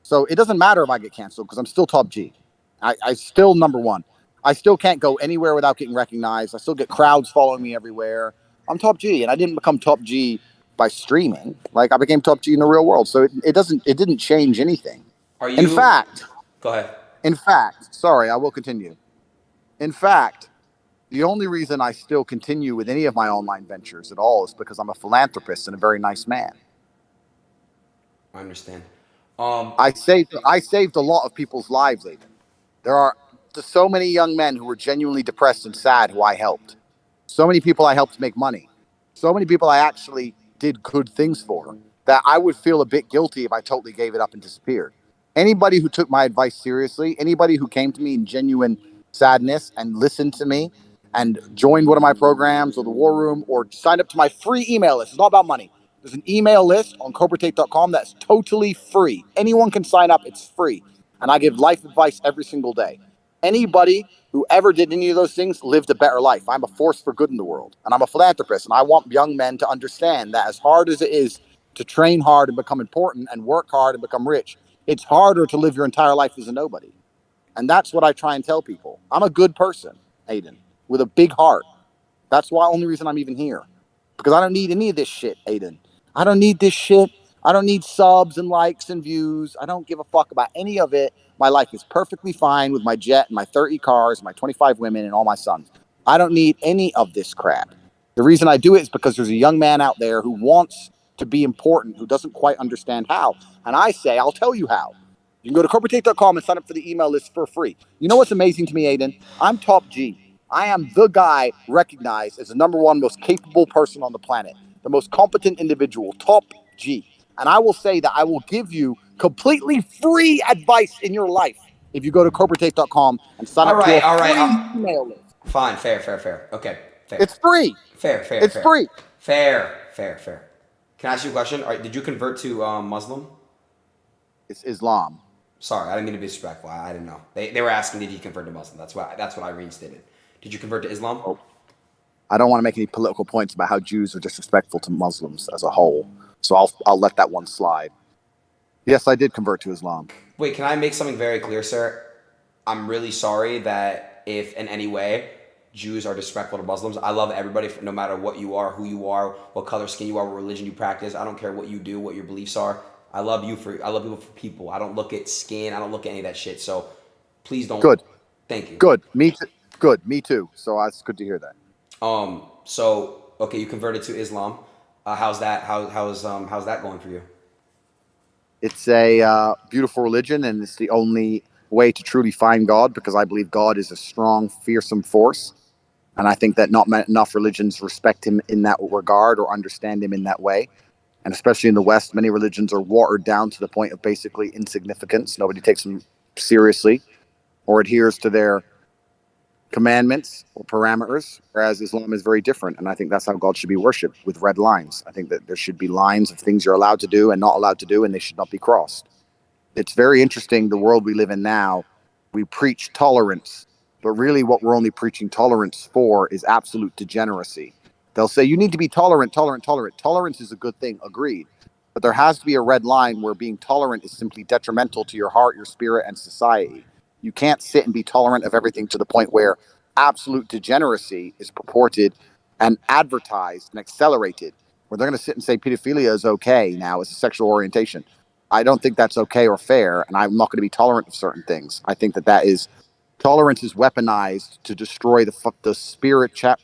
So it doesn't matter if I get canceled because I'm still top G. I still number one. I still can't go anywhere without getting recognized. I still get crowds following me everywhere. I'm top G, and I didn't become top G by streaming. Like, I became top G in the real world. So it didn't change anything. Are you? In fact, go ahead. In fact, sorry, I will continue. In fact, the only reason I still continue with any of my online ventures at all is because I'm a philanthropist and a very nice man. I understand. I saved a lot of people's lives, Adin. There are so many young men who were genuinely depressed and sad who I helped. So many people I helped make money. So many people I actually did good things for that I would feel a bit guilty if I totally gave it up and disappeared. Anybody who took my advice seriously, anybody who came to me in genuine sadness and listened to me and joined one of my programs or the War Room or signed up to my free email list. It's not about money. There's an email list on CobraTate.com that's totally free. Anyone can sign up. It's free. And I give life advice every single day. Anybody who ever did any of those things lived a better life. I'm a force for good in the world. And I'm a philanthropist. And I want young men to understand that as hard as it is to train hard and become important and work hard and become rich, it's harder to live your entire life as a nobody. And that's what I try and tell people. I'm a good person, Adin, with a big heart. That's why only reason I'm even here. Because I don't need any of this shit, Adin. I don't need this shit. I don't need subs and likes and views. I don't give a fuck about any of it. My life is perfectly fine with my jet and my 30 cars, my 25 women, and all my sons. I don't need any of this crap. The reason I do it is because there's a young man out there who wants to be important, who doesn't quite understand how. And I say, I'll tell you how. You can go to corporatetape.com and sign up for the email list for free. You know what's amazing to me, Adin? I'm top G. I am the guy recognized as the number one most capable person on the planet, the most competent individual, top G. And I will say that I will give you completely free advice in your life if you go to corporatetape.com and sign up for a free email list. Fine, fair. Okay, fair. It's free. Fair. It's free. Fair. Can I ask you a question? All right, did you convert to Muslim? It's Islam. Sorry, I didn't mean to be disrespectful. I didn't know. They were asking, did you convert to Muslim? That's what I reinstated. Did you convert to Islam? Oh. I don't want to make any political points about how Jews are disrespectful to Muslims as a whole, so I'll let that one slide. Yes, I did convert to Islam. Wait, can I make something very clear, sir? I'm really sorry that if in any way Jews are disrespectful to Muslims. I love everybody, no matter what you are, who you are, what color skin you are, what religion you practice. I don't care what you do, what your beliefs are. I love people for people. I don't look at skin. I don't look at any of that shit. So please don't. Good. Thank you. Good. Me too. Good. Me too. So it's good to hear that. So okay, you converted to Islam. How's that? How's that going for you? It's a beautiful religion, and it's the only way to truly find God, because I believe God is a strong, fearsome force. And I think that not enough religions respect him in that regard or understand him in that way. And especially in the West, many religions are watered down to the point of basically insignificance. Nobody takes them seriously or adheres to their commandments or parameters, whereas Islam is very different. And I think that's how God should be worshipped, with red lines. I think that there should be lines of things you're allowed to do and not allowed to do, and they should not be crossed. It's very interesting, the world we live in now. We preach tolerance, but really what we're only preaching tolerance for is absolute degeneracy. They'll say you need to be tolerant. Tolerance is a good thing, agreed. But there has to be a red line where being tolerant is simply detrimental to your heart, your spirit, and society. You can't sit and be tolerant of everything to the point where absolute degeneracy is purported and advertised and accelerated, where they're going to sit and say pedophilia is okay now as a sexual orientation. I don't think that's okay or fair, and I'm not going to be tolerant of certain things. I think that is tolerance is weaponized to destroy the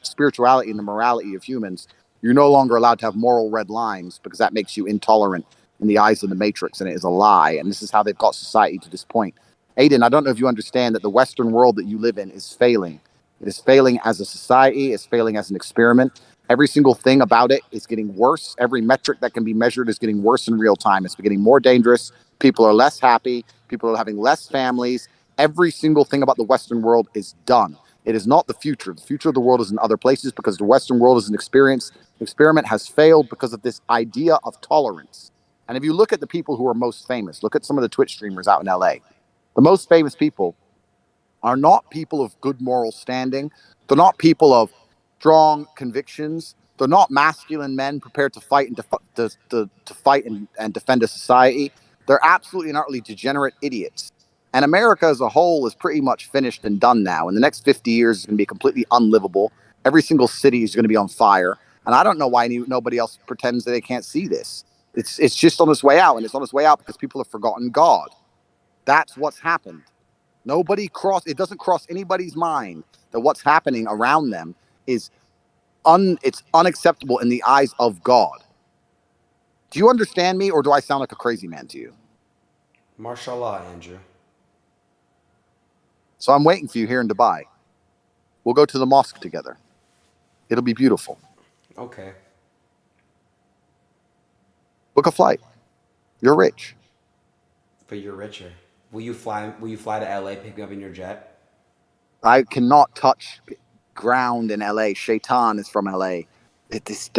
spirituality and the morality of humans. You're no longer allowed to have moral red lines, because that makes you intolerant in the eyes of the Matrix, and it is a lie. And this is how they've got society to this point. Adin, I don't know if you understand that the Western world that you live in is failing. It is failing as a society. It's failing as an experiment. Every single thing about it is getting worse. Every metric that can be measured is getting worse in real time. It's getting more dangerous. People are less happy. People are having less families. Every single thing about the Western world is done. It is not the future. The future of the world is in other places because the Western world is an experiment has failed because of this idea of tolerance. And if you look at the people who are most famous, look at some of the Twitch streamers out in LA. The most famous people are not people of good moral standing. They're not people of strong convictions. They're not masculine men prepared to fight and to fight and defend a society. They're absolutely and utterly degenerate idiots. And America as a whole is pretty much finished and done now. In the next 50 years, it's going to be completely unlivable. Every single city is going to be on fire. And I don't know why nobody else pretends that they can't see this. It's just on its way out. And it's on its way out because people have forgotten God. That's what's happened. It doesn't cross anybody's mind that what's happening around them is it's unacceptable in the eyes of God. Do you understand me, or do I sound like a crazy man to you? Mashallah, Andrew. So I'm waiting for you here in Dubai. We'll go to the mosque together. It'll be beautiful. Okay. Book a flight. You're rich. But you're richer. Will you fly to LA, pick me up in your jet? I cannot touch ground in LA. Shaitan is from LA. It's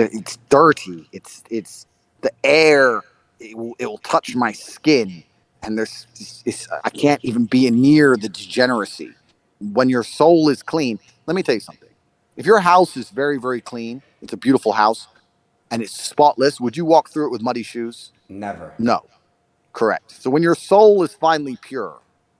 dirty. It's the air. It will touch my skin, and I can't even be near the degeneracy. When your soul is clean, let me tell you something. If your house is very, very clean, it's a beautiful house, and it's spotless, would you walk through it with muddy shoes? Never. No. Correct. So when your soul is finally pure,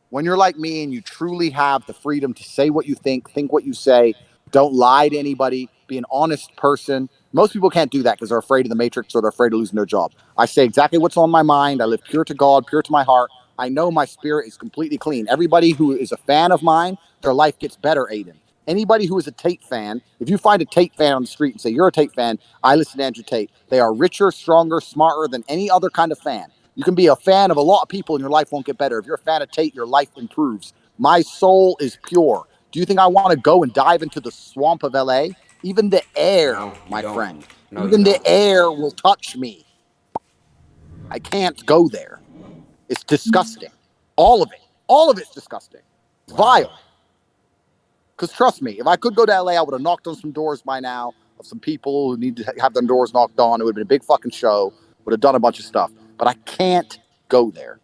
when you're like me and you truly have the freedom to say what you think what you say, don't lie to anybody, be an honest person. Most people can't do that because they're afraid of the matrix or they're afraid of losing their job. I say exactly what's on my mind. I live pure to God, pure to my heart. I know my spirit is completely clean. Everybody who is a fan of mine, their life gets better, Adin. Anybody who is a Tate fan, if you find a Tate fan on the street and say, you're a Tate fan, I listen to Andrew Tate. They are richer, stronger, smarter than any other kind of fan. You can be a fan of a lot of people and your life won't get better. If you're a fan of Tate, your life improves. My soul is pure. Do you think I want to go and dive into the swamp of LA? Even the air, No, you my don't. friend. No, Even you the don't. air will touch me. I can't go there. It's disgusting. All of it. All of it's disgusting. It's vile. Because trust me, if I could go to LA, I would have knocked on some doors by now of some people who need to have their doors knocked on. It would have been a big fucking show. Would have done a bunch of stuff. But I can't go there.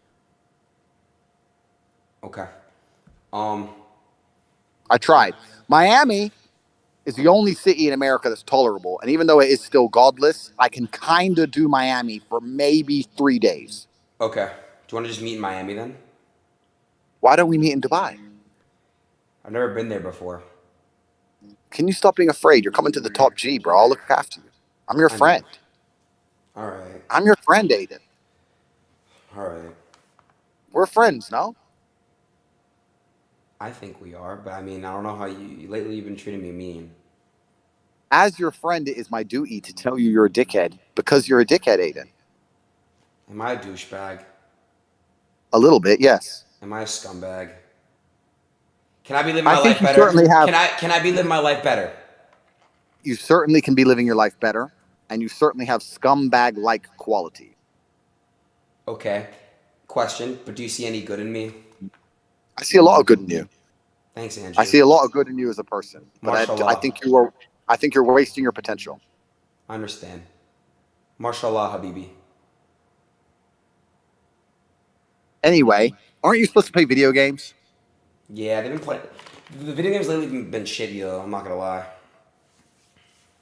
Okay. I tried. Miami is the only city in America that's tolerable. And even though it is still godless, I can kind of do Miami for maybe 3 days. Okay. Do you want to just meet in Miami then? Why don't we meet in Dubai? I've never been there before. Can you stop being afraid? You're coming to the top G, bro. I'll look after you. I'm your friend. All right. I'm your friend, Adin. All right. We're friends, no? I think we are, but I mean, I don't know how lately you've been treating me mean. As your friend, it is my duty to tell you you're a dickhead because you're a dickhead, Adin. Am I a douchebag? A little bit, yes. Am I a scumbag? Can I be living my I think life you better? certainly have. Can I be living my life better? You certainly can be living your life better, and you certainly have scumbag-like quality. Okay. Question, but do you see any good in me? I see a lot of good in you. Thanks, Andrew. I see a lot of good in you as a person, but I think you're wasting your potential. I understand. Mashallah, Habibi. Anyway, aren't you supposed to play video games? Yeah, they've been playing. The video games lately have been shitty though. I'm not gonna lie.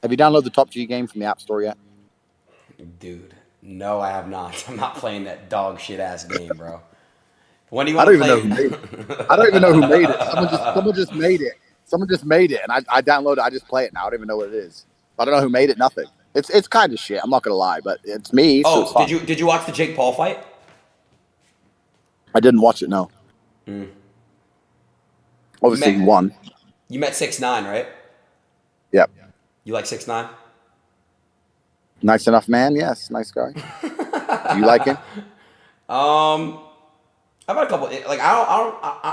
Have you downloaded the Top G game from the App Store yet? Dude, no, I have not. I'm not playing that dog shit ass game, bro. When do you want to play? I don't even know who made it. Someone just made it. Someone just made it, and I downloaded it. I just play it now. I don't even know what it is. I don't know who made it. Nothing. It's kind of shit. I'm not gonna lie, but it's me. So it's fun. Did you watch the Jake Paul fight? I didn't watch it. No. Obviously, he won. You met 6ix9ine, right? Yep. You like 6ix9ine? Nice enough man. Yes, nice guy. Do you like him? I've had a couple. Like I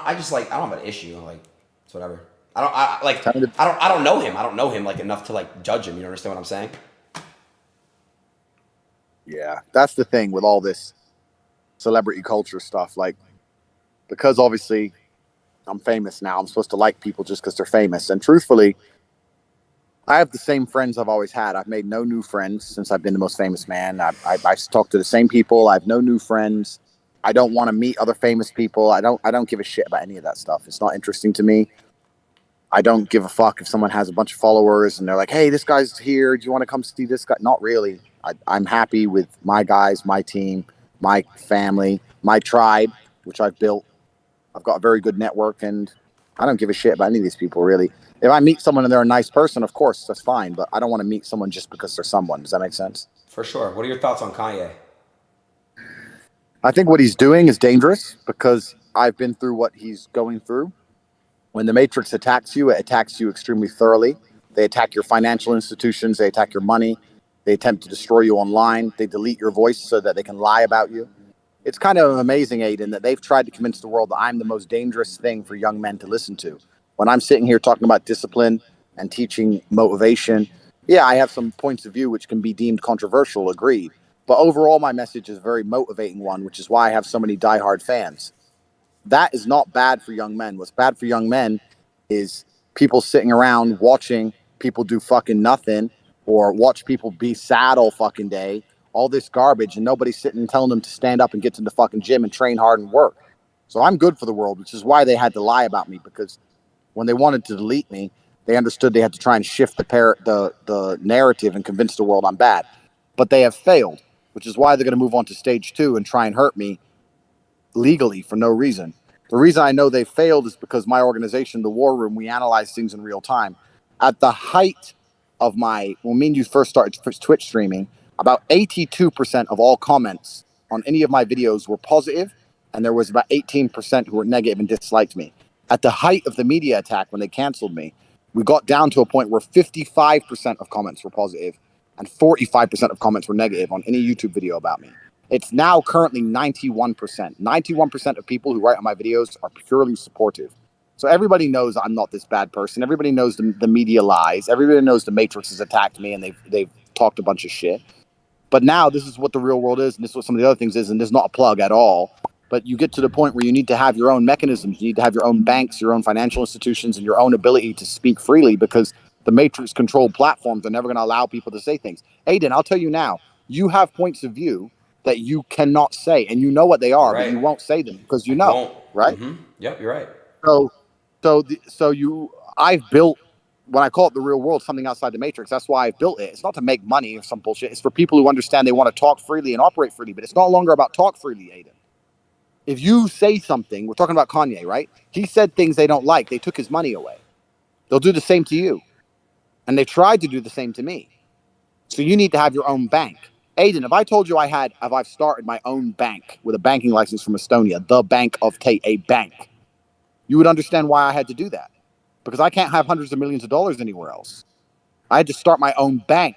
don't have an issue. Like it's whatever. I don't know him. I don't know him like enough to like judge him. You understand what I'm saying? Yeah, that's the thing with all this celebrity culture stuff. Like, because obviously I'm famous now. I'm supposed to like people just because they're famous. And truthfully, I have the same friends I've always had. I've made no new friends since I've been the most famous man. I talk to the same people. I have no new friends. I don't want to meet other famous people. I don't give a shit about any of that stuff. It's not interesting to me. I don't give a fuck if someone has a bunch of followers and they're like, hey, this guy's here. Do you want to come see this guy? Not really. I'm happy with my guys, my team, my family, my tribe, which I've built. I've got a very good network, and I don't give a shit about any of these people, really. If I meet someone and they're a nice person, of course, that's fine. But I don't want to meet someone just because they're someone. Does that make sense? For sure. What are your thoughts on Kanye? I think what he's doing is dangerous because I've been through what he's going through. When the Matrix attacks you, it attacks you extremely thoroughly. They attack your financial institutions. They attack your money. They attempt to destroy you online. They delete your voice so that they can lie about you. It's kind of amazing, Adin, that they've tried to convince the world that I'm the most dangerous thing for young men to listen to. When I'm sitting here talking about discipline and teaching motivation, yeah, I have some points of view which can be deemed controversial, agreed. But overall, my message is a very motivating one, which is why I have so many diehard fans. That is not bad for young men. What's bad for young men is people sitting around watching people do fucking nothing or watch people be sad all fucking day, all this garbage, and nobody's sitting and telling them to stand up and get to the fucking gym and train hard and work. So I'm good for the world, which is why they had to lie about me, because when they wanted to delete me, they understood they had to try and shift the narrative and convince the world I'm bad. But they have failed, which is why they're going to move on to stage 2 and try and hurt me legally for no reason. The reason I know they failed is because my organization, the War Room, we analyze things in real time. At the height of when me and you first started Twitch streaming, about 82% of all comments on any of my videos were positive, and there was about 18% who were negative and disliked me. At the height of the media attack, when they canceled me, we got down to a point where 55% of comments were positive and 45% of comments were negative on any YouTube video about me. It's now currently 91%. 91% of people who write on my videos are purely supportive. So everybody knows I'm not this bad person. Everybody knows the media lies. Everybody knows the Matrix has attacked me and they've talked a bunch of shit. But now this is what the real world is, and this is what some of the other things is, and there's not a plug at all. But you get to the point where you need to have your own mechanisms. You need to have your own banks, your own financial institutions, and your own ability to speak freely, because the Matrix-controlled platforms are never going to allow people to say things. Adin, I'll tell you now, you have points of view that you cannot say, and you know what they are, Right. but you won't say them because you know, Won't. right? Mm-hmm. Yep, you're right. I've built, when I call it the real world, something outside the Matrix. That's why I've built it. It's not to make money or some bullshit. It's for people who understand they want to talk freely and operate freely, but it's no longer about talk freely, Adin. If you say something, we're talking about Kanye, right? He said things they don't like. They took his money away. They'll do the same to you. And they tried to do the same to me. So you need to have your own bank. Adin, if I told you I've started my own bank with a banking license from Estonia, the Bank of Tate, a bank, you would understand why I had to do that. Because I can't have hundreds of millions of dollars anywhere else. I had to start my own bank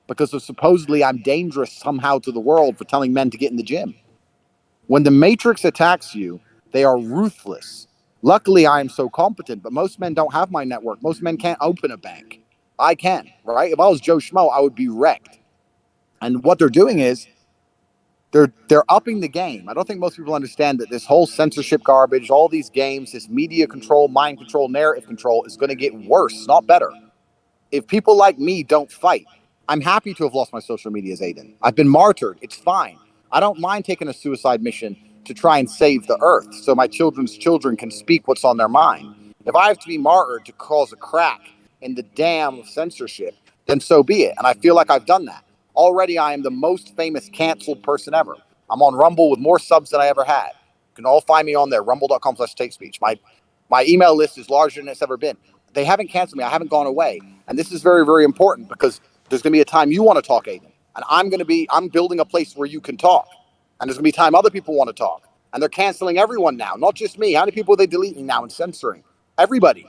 because of supposedly I'm dangerous somehow to the world for telling men to get in the gym. When the Matrix attacks you, they are ruthless. Luckily, I am so competent, but most men don't have my network. Most men can't open a bank. I can, right? If I was Joe Schmo, I would be wrecked. And what they're doing is they're upping the game. I don't think most people understand that this whole censorship garbage, all these games, this media control, mind control, narrative control is going to get worse, not better. If people like me don't fight, I'm happy to have lost my social medias, Adin. I've been martyred. It's fine. I don't mind taking a suicide mission to try and save the earth so my children's children can speak what's on their mind. If I have to be martyred to cause a crack in the dam of censorship, then so be it. And I feel like I've done that. Already, I am the most famous canceled person ever. I'm on Rumble with more subs than I ever had. You can all find me on there, rumble.com/TateSpeech. My email list is larger than it's ever been. They haven't canceled me. I haven't gone away. And this is very, very important because there's going to be a time you want to talk, Adin. And I'm building a place where you can talk. And there's going to be time other people want to talk. And they're canceling everyone now, not just me. How many people are they deleting now and censoring? Everybody.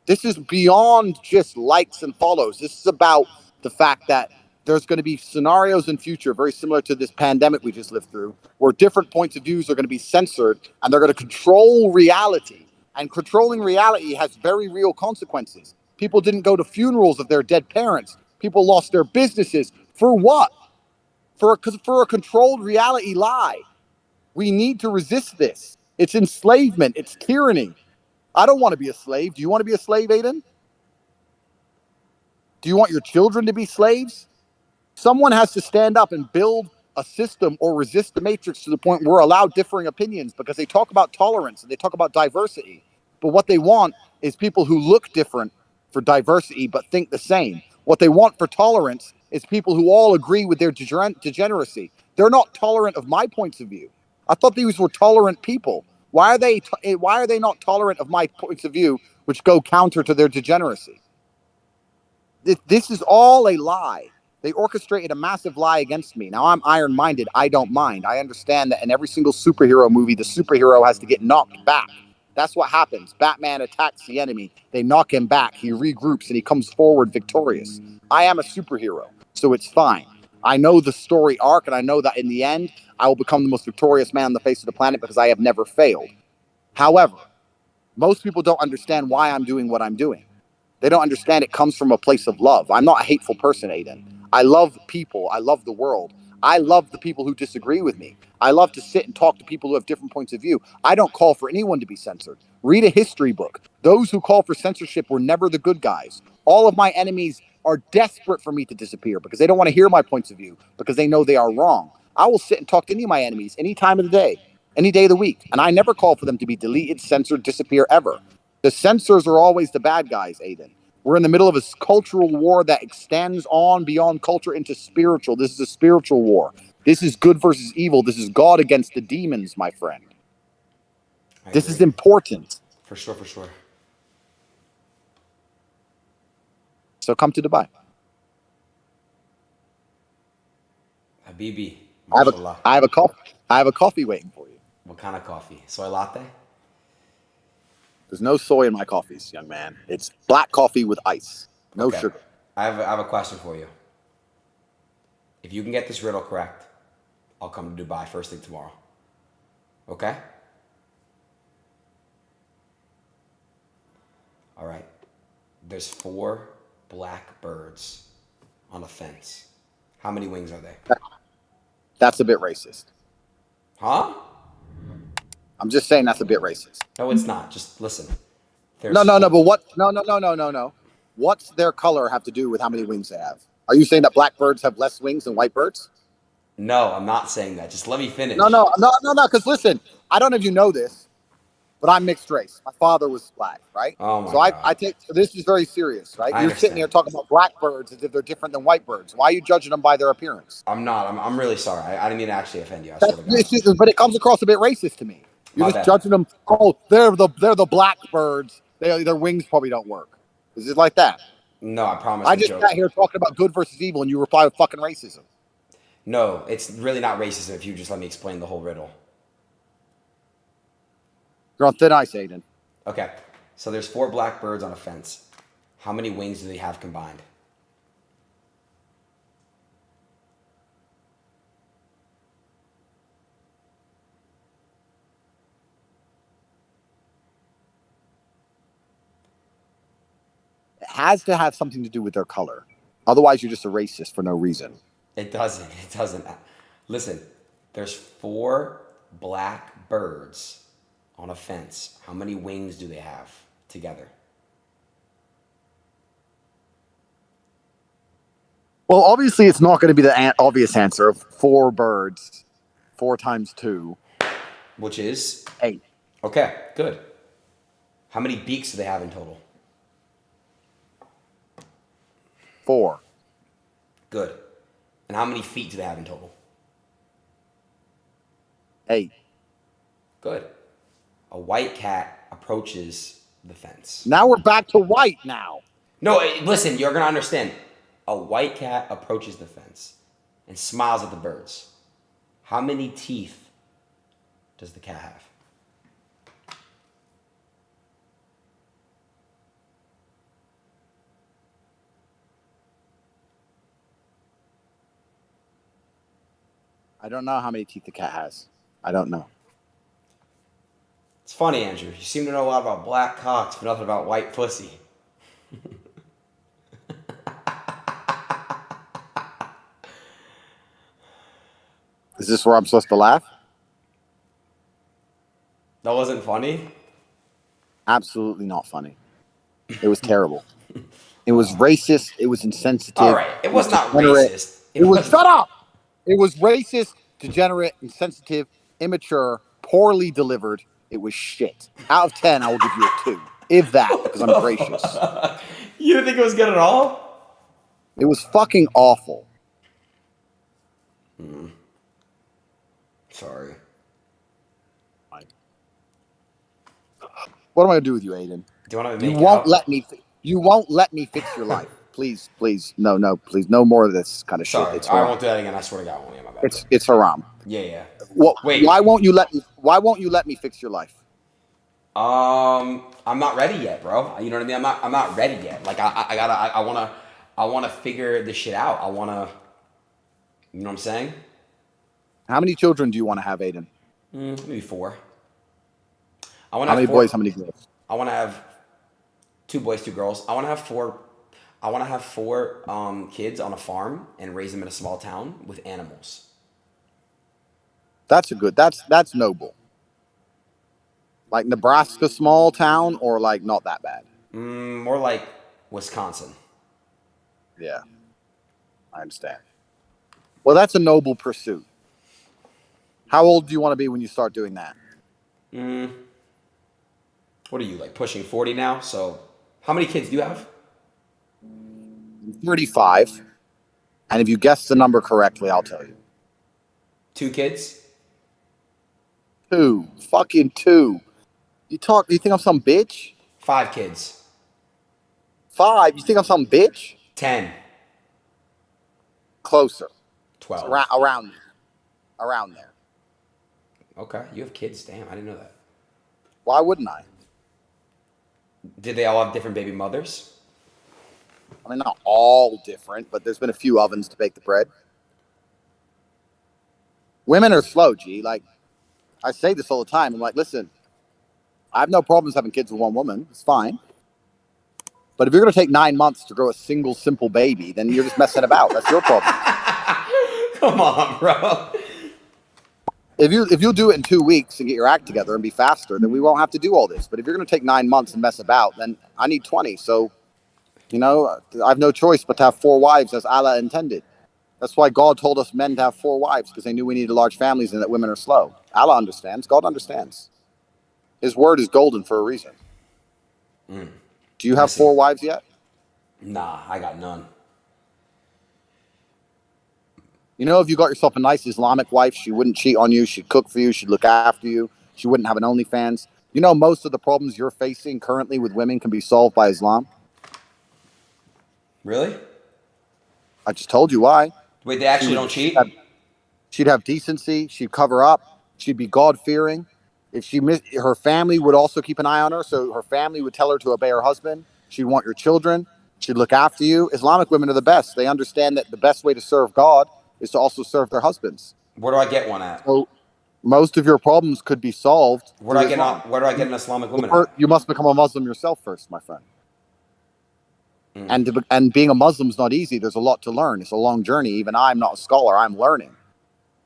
This is beyond just likes and follows. This is about the fact that there's going to be scenarios in future very similar to this pandemic we just lived through, where different points of views are going to be censored and they're going to control reality. And controlling reality has very real consequences. People didn't go to funerals of their dead parents. People lost their businesses. For what? For a controlled reality lie. We need to resist this. It's enslavement. It's tyranny. I don't want to be a slave. Do you want to be a slave, Adin? Do you want your children to be slaves? Someone has to stand up and build a system or resist the matrix to the point where we're allowed differing opinions, because they talk about tolerance and they talk about diversity. But what they want is people who look different for diversity but think the same. What they want for tolerance is people who all agree with their degeneracy. They're not tolerant of my points of view. I thought these were tolerant people. Why are they not tolerant of my points of view, which go counter to their degeneracy? This is all a lie. They orchestrated a massive lie against me. Now I'm iron-minded. I don't mind. I understand that in every single superhero movie, the superhero has to get knocked back. That's what happens. Batman attacks the enemy. They knock him back. He regroups and he comes forward victorious. I am a superhero, so it's fine. I know the story arc, and I know that in the end, I will become the most victorious man on the face of the planet because I have never failed. However, most people don't understand why I'm doing what I'm doing. They don't understand it comes from a place of love. I'm not a hateful person, Adin. I love people. I love the world. I love the people who disagree with me. I love to sit and talk to people who have different points of view. I don't call for anyone to be censored. Read a history book. Those who call for censorship were never the good guys. All of my enemies are desperate for me to disappear because they don't want to hear my points of view, because they know they are wrong. I will sit and talk to any of my enemies any time of the day, any day of the week. And I never call for them to be deleted, censored, disappear ever. The censors are always the bad guys, Adin. We're in the middle of a cultural war that extends on beyond culture into spiritual. This is a spiritual war. This is good versus evil. This is God against the demons, my friend. This is important. For sure, for sure. So come to Dubai. Habibi, I have a coffee waiting for you. What kind of coffee? Soy latte? There's no soy in my coffees, young man. It's black coffee with ice. No sugar. I have a question for you. If you can get this riddle correct, I'll come to Dubai first thing tomorrow. Okay? All right. There's 4 black birds on a fence. How many wings are they? That's a bit racist. Huh? I'm just saying that's a bit racist. No, it's not. Just listen. No. But what? No. What's their color have to do with how many wings they have? Are you saying that black birds have less wings than white birds? No, I'm not saying that. Just let me finish. No. Because listen, I don't know if you know this, but I'm mixed race. My father was black, right? Oh my so God. I take this is very serious, right? I You're understand. sitting here talking about black birds as if they're different than white birds. Why are you judging them by their appearance? I'm not. I'm really sorry. I didn't mean to actually offend you. I swear to God. But it comes across a bit racist to me. You're just judging them. Oh, they're the black birds. Their wings probably don't work. Is it like that? No, I promise. I just got here talking about good versus evil, and you reply with fucking racism. No, it's really not racism if you just let me explain the whole riddle. You're on thin ice, Adin. Okay, so there's 4 black birds on a fence. How many wings do they have combined? It has to have something to do with their color. Otherwise, you're just a racist for no reason. It doesn't. It doesn't. Listen, there's 4 black birds on a fence. How many wings do they have together? Well, obviously, it's not going to be the obvious answer of 4 birds. 4 times 2. Which is? 8. Okay, good. How many beaks do they have in total? 4. Good. And how many feet do they have in total? 8. Good. A white cat approaches the fence. Now we're back to white now. No, listen, you're going to understand. A white cat approaches the fence and smiles at the birds. How many teeth does the cat have? I don't know how many teeth the cat has. I don't know. It's funny, Andrew. You seem to know a lot about black cocks, but nothing about white pussy. Is this where I'm supposed to laugh? That wasn't funny? Absolutely not funny. It was terrible. It was racist. It was insensitive. All right, it was not degenerate. racist. It was shut up. It was racist, degenerate, insensitive, immature, poorly delivered. It was shit. Out of 10, I will give you a 2, if that, because I'm gracious. You didn't think it was good at all? It was fucking awful. Sorry. What am I gonna do with you, Adin? Do you want to You make won't out? let me. You won't let me fix your life. Please, please, no, please, no more of this kind of Sorry, shit. It's I haram. won't do that again. I swear to God, I won't. Yeah, my bad. It's haram. Yeah. What? Wait. Why won't you let me? Why won't you let me fix your life? I'm not ready yet, bro. You know what I mean? I'm not ready yet. Like I wanna figure this shit out. I wanna, you know what I'm saying? How many children do you want to have, Adin? Maybe 4. I want to How have many 4. boys? How many girls? I want to have 2 boys, 2 girls. I want to have 4. I want to have 4 kids on a farm and raise them in a small town with animals. That's a good. That's noble. Like Nebraska, small town, or like not that bad. More like Wisconsin. Yeah, I understand. Well, that's a noble pursuit. How old do you want to be when you start doing that? What are you, like, pushing 40 now? So how many kids do you have? 35. And if you guess the number correctly, I'll tell you. 2 kids? 2. Fucking 2. You think I'm some bitch? 5 kids? 5. You think I'm some bitch? 10? Closer. 12? It's around there. Okay, you have kids. Damn, I didn't know that. Why wouldn't I? Did they all have different baby mothers? I mean, not all different, but there's been a few ovens to bake the bread. Women are slow, G. Like, I say this all the time. I'm like, listen, I have no problems having kids with one woman. It's fine. But if you're going to take 9 months to grow a single, simple baby, then you're just messing about. That's your problem. Come on, bro. If you'll do it in 2 weeks and get your act together and be faster, then we won't have to do all this. But if you're going to take 9 months and mess about, then I need 20. So, I have no choice but to have 4 wives as Allah intended. That's why God told us men to have 4 wives, because they knew we needed large families and that women are slow. Allah understands. God understands. His word is golden for a reason. Do you have 4 wives yet? Nah, I got none. If you got yourself a nice Islamic wife, she wouldn't cheat on you. She'd cook for you. She'd look after you. She wouldn't have an OnlyFans. Most of the problems you're facing currently with women can be solved by Islam. Really? I just told you why. Wait, they actually don't cheat? She'd have decency. She'd cover up. She'd be God-fearing. If her family would also keep an eye on her, so her family would tell her to obey her husband. She'd want your children. She'd look after you. Islamic women are the best. They understand that the best way to serve God is to also serve their husbands. Where do I get one at? So most of your problems could be solved. Where do I get an Islamic woman at? You must become a Muslim yourself first, my friend. And being a Muslim is not easy. There's a lot to learn. It's a long journey. Even I'm not a scholar. I'm learning.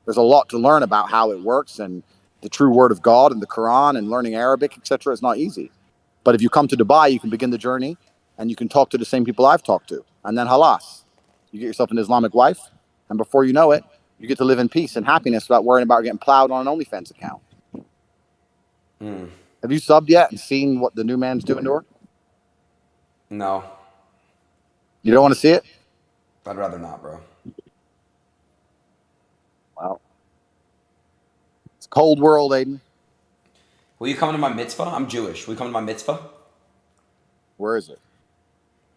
There's a lot to learn about how it works and the true word of God and the Quran and learning Arabic, etc. is not easy. But if you come to Dubai, you can begin the journey and you can talk to the same people I've talked to. And then halas, you get yourself an Islamic wife. And before you know it, you get to live in peace and happiness without worrying about getting plowed on an OnlyFans account. Have you subbed yet and seen what the new man's doing to her? No. You don't want to see it? I'd rather not, bro. Wow. It's a cold world, Adin. Will you come to my mitzvah? I'm Jewish. Will you come to my mitzvah? Where is it?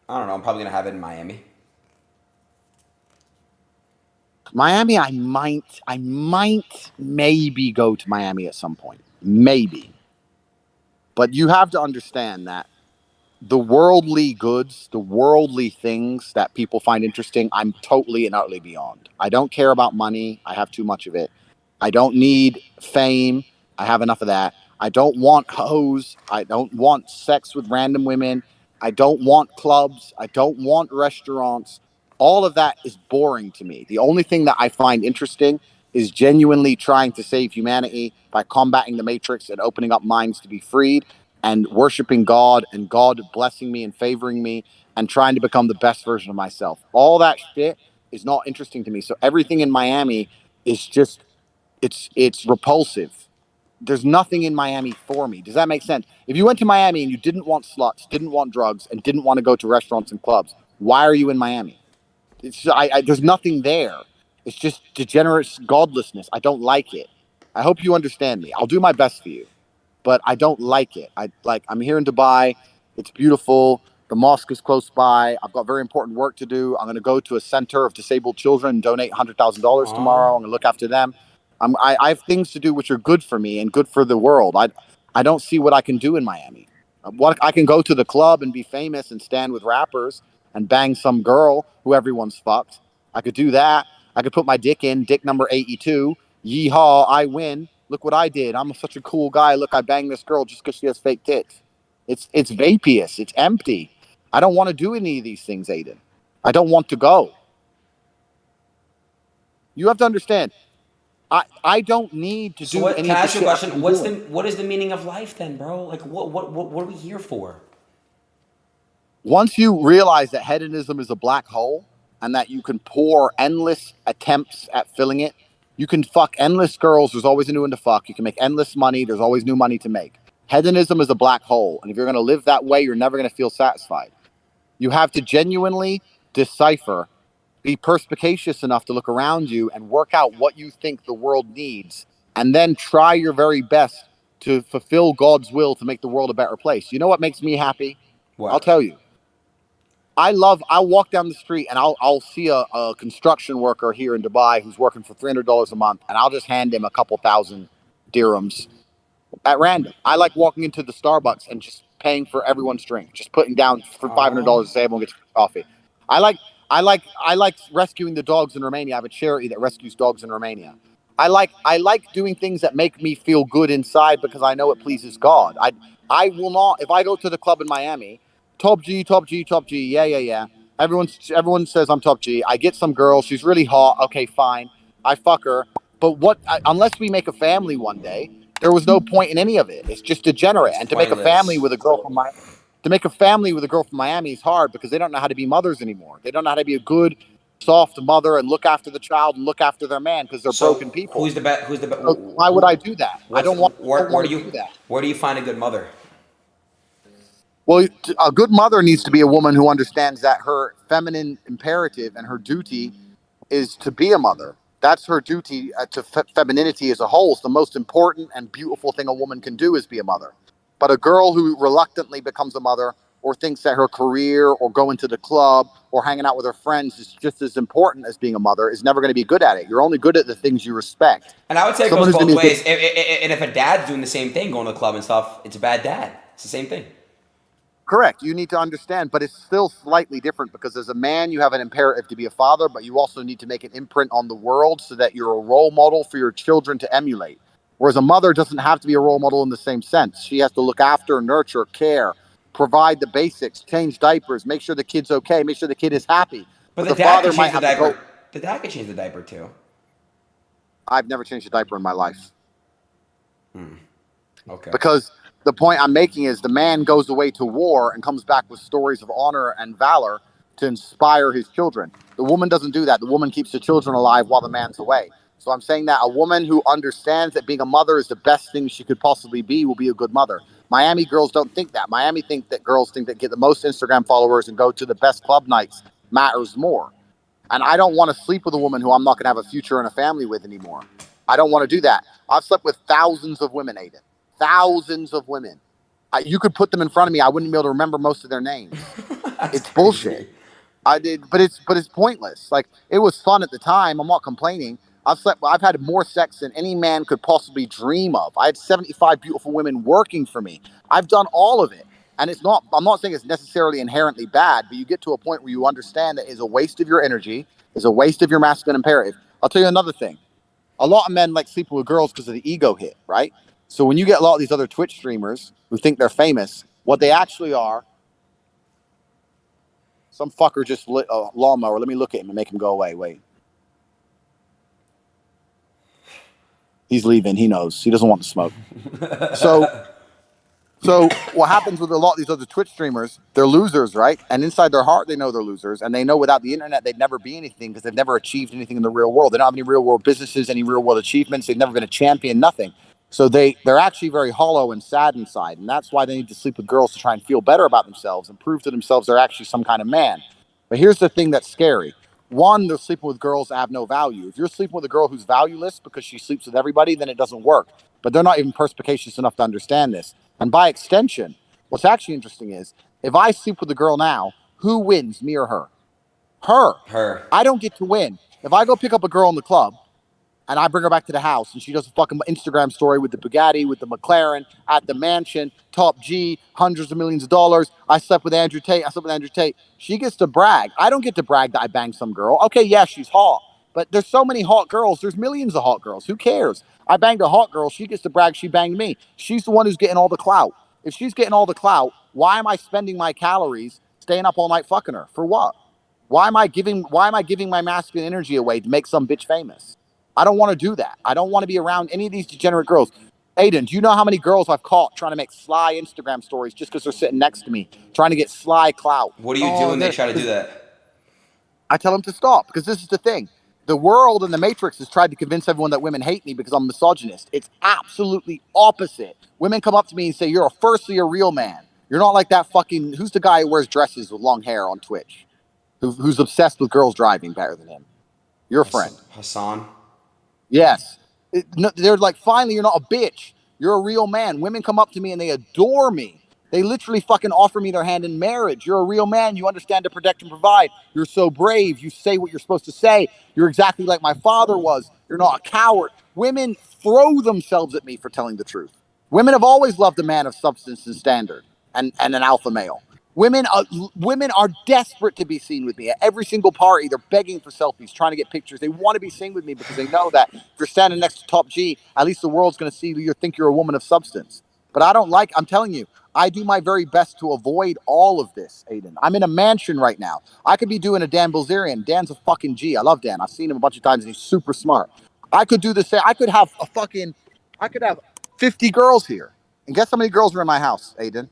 I don't know. I'm probably going to have it in Miami. Miami, I might maybe go to Miami at some point. Maybe. But you have to understand that the worldly goods, the worldly things that people find interesting, I'm totally and utterly beyond. I don't care about money. I have too much of it. I don't need fame. I have enough of that. I don't want hoes. I don't want sex with random women. I don't want clubs. I don't want restaurants. All of that is boring to me. The only thing that I find interesting is genuinely trying to save humanity by combating the matrix and opening up minds to be freed. and worshiping God and God blessing me and favoring me and trying to become the best version of myself. All that shit is not interesting to me. So everything in Miami is just it's repulsive. There's nothing in Miami for me. Does that make sense? If you went to Miami and you didn't want sluts, didn't want drugs, and didn't want to go to restaurants and clubs, why are you in Miami? There's nothing there. It's just degenerate godlessness. I don't like it. I hope you understand me. I'll do my best for you, but I don't like it. I'm here in Dubai. It's beautiful. The mosque is close by. I've got very important work to do. I'm going to go to a center of disabled children and donate $100,000 tomorrow. I'm going to look after them. I have things to do which are good for me and good for the world. I don't see what I can do in Miami. What I can go to the club and be famous and stand with rappers and bang some girl who everyone's fucked. I could do that. I could put my dick in, dick number 82. Yeehaw, I win. Look what I did. I'm such a cool guy. Look, I banged this girl just because she has fake tits. It's vapious. It's empty. I don't want to do any of these things, Adin. I don't want to go. You have to understand. I don't need to do any can I of ask the you a shit. question? What is the meaning of life then, bro? Like what are we here for? Once you realize that hedonism is a black hole and that you can pour endless attempts at filling it, you can fuck endless girls. There's always a new one to fuck. You can make endless money. There's always new money to make. Hedonism is a black hole. And if you're going to live that way, you're never going to feel satisfied. You have to genuinely decipher, be perspicacious enough to look around you and work out what you think the world needs, and then try your very best to fulfill God's will to make the world a better place. You know what makes me happy? What? I'll tell you. I'll walk down the street and I'll see a construction worker here in Dubai who's working for $300 a month, and I'll just hand him a couple thousand dirhams at random. I like walking into the Starbucks and just paying for everyone's drink, just putting down for $500 to say everyone gets coffee. I like rescuing the dogs in Romania. I have a charity that rescues dogs in Romania. I like doing things that make me feel good inside because I know it pleases God. I will not, if I go to the club in Miami, top G, top G, top G, yeah. Everyone says I'm top G. I get some girl, she's really hot. Okay, fine. I fuck her. But unless we make a family one day, there was no point in any of it. It's just degenerate. And to make a family with a girl from Miami is hard because they don't know how to be mothers anymore. They don't know how to be a good, soft mother and look after the child and look after their man because they're broken people. Who's the best? Who's the best? So why would I do that? I don't want to do that. Where do you find a good mother? Well, a good mother needs to be a woman who understands that her feminine imperative and her duty is to be a mother. That's her duty to femininity as a whole. It's the most important and beautiful thing a woman can do is be a mother. But a girl who reluctantly becomes a mother or thinks that her career or going to the club or hanging out with her friends is just as important as being a mother is never going to be good at it. You're only good at the things you respect. And I would say it goes both ways. And if a dad's doing the same thing, going to the club and stuff, it's a bad dad. It's the same thing. Correct. You need to understand, but it's still slightly different because as a man, you have an imperative to be a father, but you also need to make an imprint on the world so that you're a role model for your children to emulate. Whereas a mother doesn't have to be a role model in the same sense. She has to look after, nurture, care, provide the basics, change diapers, make sure the kid's okay, make sure the kid is happy. But the dad can change the diaper. The dad can change the diaper too. I've never changed a diaper in my life. Okay. Because the point I'm making is the man goes away to war and comes back with stories of honor and valor to inspire his children. The woman doesn't do that. The woman keeps the children alive while the man's away. So I'm saying that a woman who understands that being a mother is the best thing she could possibly be will be a good mother. Miami girls don't think that. Miami think that girls think that get the most Instagram followers and go to the best club nights matters more. And I don't want to sleep with a woman who I'm not going to have a future and a family with anymore. I don't want to do that. I've slept with thousands of women, Adin. Thousands of women. You could put them in front of me. I wouldn't be able to remember most of their names. It's bullshit. I did, but it's pointless. Like, it was fun at the time. I'm not complaining. I've had more sex than any man could possibly dream of. I had 75 beautiful women working for me. I've done all of it. And I'm not saying it's necessarily inherently bad, but you get to a point where you understand that it's a waste of your energy, is a waste of your masculine imperative. I'll tell you another thing. A lot of men like sleeping with girls because of the ego hit, right? So when you get a lot of these other Twitch streamers who think they're famous, what they actually are, some fucker just lit a lawnmower. Let me look at him and make him go away. Wait. He's leaving. He knows. He doesn't want to smoke. So So what happens with a lot of these other Twitch streamers, they're losers, right? And inside their heart, they know they're losers. And they know without the internet, they'd never be anything because they've never achieved anything in the real world. They don't have any real world businesses, any real world achievements. They've never been a champion, nothing. So they're actually very hollow and sad inside. And that's why they need to sleep with girls to try and feel better about themselves and prove to themselves they're actually some kind of man. But here's the thing that's scary. One, they're sleeping with girls that have no value. If you're sleeping with a girl who's valueless because she sleeps with everybody, then it doesn't work. But they're not even perspicacious enough to understand this. And by extension, what's actually interesting is if I sleep with a girl now, who wins, me or her? Her. Her. I don't get to win. If I go pick up a girl in the club and I bring her back to the house and she does a fucking Instagram story with the Bugatti, with the McLaren, at the mansion, top G, hundreds of millions of dollars. I slept with Andrew Tate. She gets to brag. I don't get to brag that I banged some girl. Okay, yeah, she's hot. But there's so many hot girls. There's millions of hot girls. Who cares? I banged a hot girl. She gets to brag she banged me. She's the one who's getting all the clout. If she's getting all the clout, why am I spending my calories staying up all night fucking her? For what? Why am I giving my masculine energy away to make some bitch famous? I don't want to do that. I don't want to be around any of these degenerate girls. Adin, do you know how many girls I've caught trying to make sly Instagram stories just because they're sitting next to me, trying to get sly clout? What do you do when they try to do that? I tell them to stop because this is the thing. The world and the Matrix has tried to convince everyone that women hate me because I'm a misogynist. It's absolutely opposite. Women come up to me and say, you're firstly a real man. You're not like that fucking, who's the guy who wears dresses with long hair on Twitch? Who's obsessed with girls driving better than him? You're a friend. Hassan? Yes. They're like, finally, you're not a bitch. You're a real man. Women come up to me and they adore me. They literally fucking offer me their hand in marriage. You're a real man. You understand to protect and provide. You're so brave. You say what you're supposed to say. You're exactly like my father was. You're not a coward. Women throw themselves at me for telling the truth. Women have always loved a man of substance and standard and an alpha male. Women are desperate to be seen with me. At every single party, they're begging for selfies, trying to get pictures. They want to be seen with me because they know that if you're standing next to top G, at least the world's going to see you, think you're a woman of substance. But I'm telling you, I do my very best to avoid all of this, Adin. I'm in a mansion right now. I could be doing a Dan Bilzerian. Dan's a fucking G. I love Dan. I've seen him a bunch of times and he's super smart. I could do the same. I could have 50 girls here. And guess how many girls are in my house, Adin?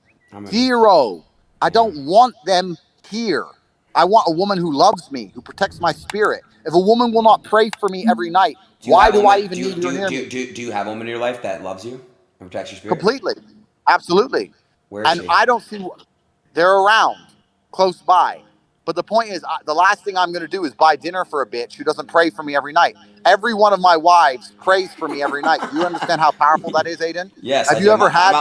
0. I don't want them here. I want a woman who loves me, who protects my spirit. If a woman will not pray for me every night, why do I even need her near me? Do you have a woman in your life that loves you and protects your spirit? Completely. Absolutely. Where is she? I don't see, they're around, close by. But the point is, the last thing I'm going to do is buy dinner for a bitch who doesn't pray for me every night. Every one of my wives prays for me every night. Do you understand how powerful that is, Adin? Yes. Have you ever had?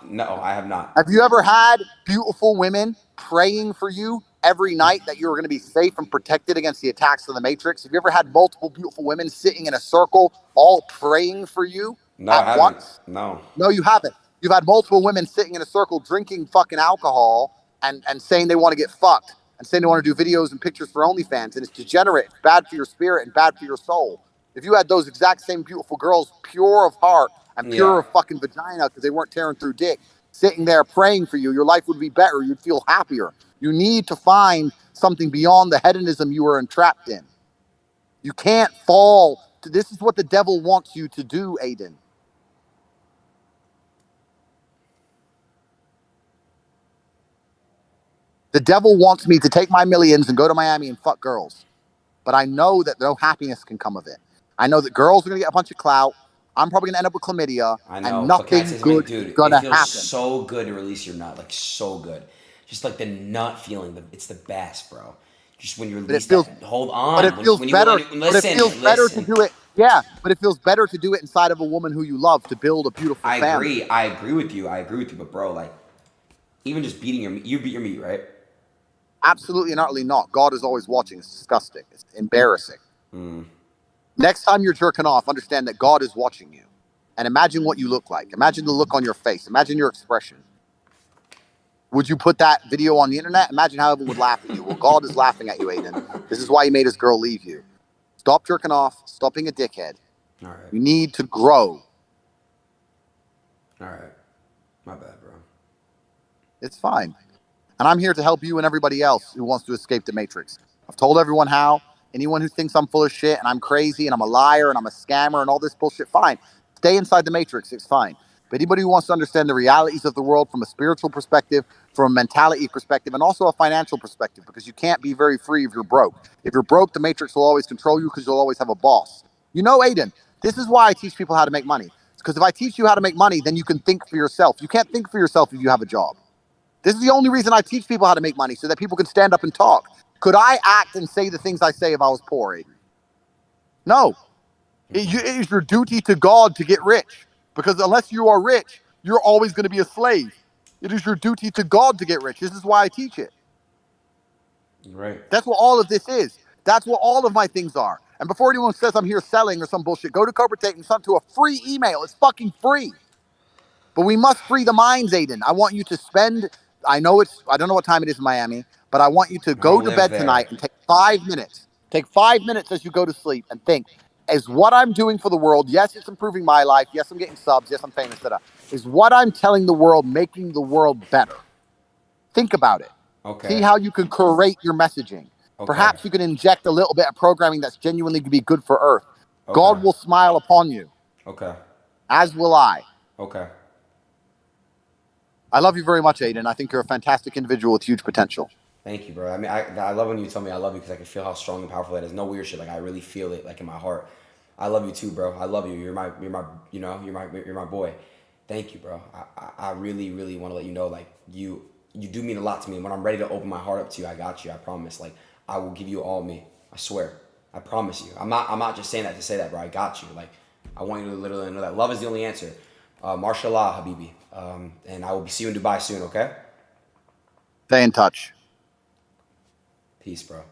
No, I have not. Have you ever had beautiful women praying for you every night that you're going to be safe and protected against the attacks of the Matrix? Have you ever had multiple beautiful women sitting in a circle all praying for you at once? No. No, you haven't. You've had multiple women sitting in a circle drinking fucking alcohol and saying they want to get fucked and saying they want to do videos and pictures for OnlyFans, and it's degenerate. It's bad for your spirit and bad for your soul. If you had those exact same beautiful girls, pure of heart and pure of fucking vagina because they weren't tearing through dick, sitting there praying for you, your life would be better. You'd feel happier. You need to find something beyond the hedonism you are entrapped in. You can't fall. This is what the devil wants you to do, Adin. The devil wants me to take my millions and go to Miami and fuck girls. But I know that no happiness can come of it. I know that girls are going to get a bunch of clout. I'm probably going to end up with chlamydia. I know. And nothing good is going to happen. It feels so good to release your nut. Like, so good. Just like the nut feeling. It's the best, bro. Just when you release that. Hold on. But it feels better. But it feels better to do it. Yeah, but it feels better to do it inside of a woman who you love to build a beautiful family. I agree with you. But, bro, like, even just beating you beat your meat, right? Absolutely and utterly not. God is always watching. It's disgusting. It's embarrassing. Next time you're jerking off, understand that God is watching you. And imagine what you look like. Imagine the look on your face. Imagine your expression. Would you put that video on the internet? Imagine how everyone would laugh at you. Well, God is laughing at you, Adin. This is why he made his girl leave you. Stop jerking off. Stop being a dickhead. All right. You need to grow. All right. My bad, bro. It's fine. And I'm here to help you and everybody else who wants to escape the Matrix. I've told everyone how. Anyone who thinks I'm full of shit and I'm crazy and I'm a liar and I'm a scammer and all this bullshit, fine. Stay inside the Matrix. It's fine. But anybody who wants to understand the realities of the world from a spiritual perspective, from a mentality perspective, and also a financial perspective, because you can't be very free if you're broke. If you're broke, the matrix will always control you because you'll always have a boss. You know, Adin, this is why I teach people how to make money. Because if I teach you how to make money, then you can think for yourself. You can't think for yourself if you have a job. This is the only reason I teach people how to make money, so that people can stand up and talk. Could I act and say the things I say if I was poor, Adin? No. It is your duty to God to get rich. Because unless you are rich, you're always going to be a slave. It is your duty to God to get rich. This is why I teach it. Right. That's what all of this is. That's what all of my things are. And before anyone says I'm here selling or some bullshit, go to Cobra Tate and send to a free email. It's fucking free. But we must free the minds, Adin. I want you to spend, I don't know what time it is in Miami, but I want you to go to bed tonight and take 5 minutes. Take 5 minutes as you go to sleep and think, is what I'm doing for the world, yes, it's improving my life, yes, I'm getting subs, yes, I'm famous, etc. Is what I'm telling the world making the world better? Think about it. Okay. See how you can curate your messaging. Okay. Perhaps you can inject a little bit of programming that's genuinely going to be good for Earth. Okay. God will smile upon you. Okay. As will I. Okay. I love you very much, Adin. I think you're a fantastic individual with huge potential. Thank you, bro. I mean, I love when you tell me I love you because I can feel how strong and powerful that is. No weird shit. Like I really feel it, like in my heart. I love you too, bro. I love you. You're my, you're my boy. Thank you, bro. I really, really want to let you know, like you do mean a lot to me. And when I'm ready to open my heart up to you, I got you. I promise. Like I will give you all me. I swear. I promise you. I'm not just saying that to say that, bro. I got you. Like I want you to literally know that love is the only answer. Mashallah, Habibi. And I will see you in Dubai soon. Okay. Stay in touch. Peace, bro.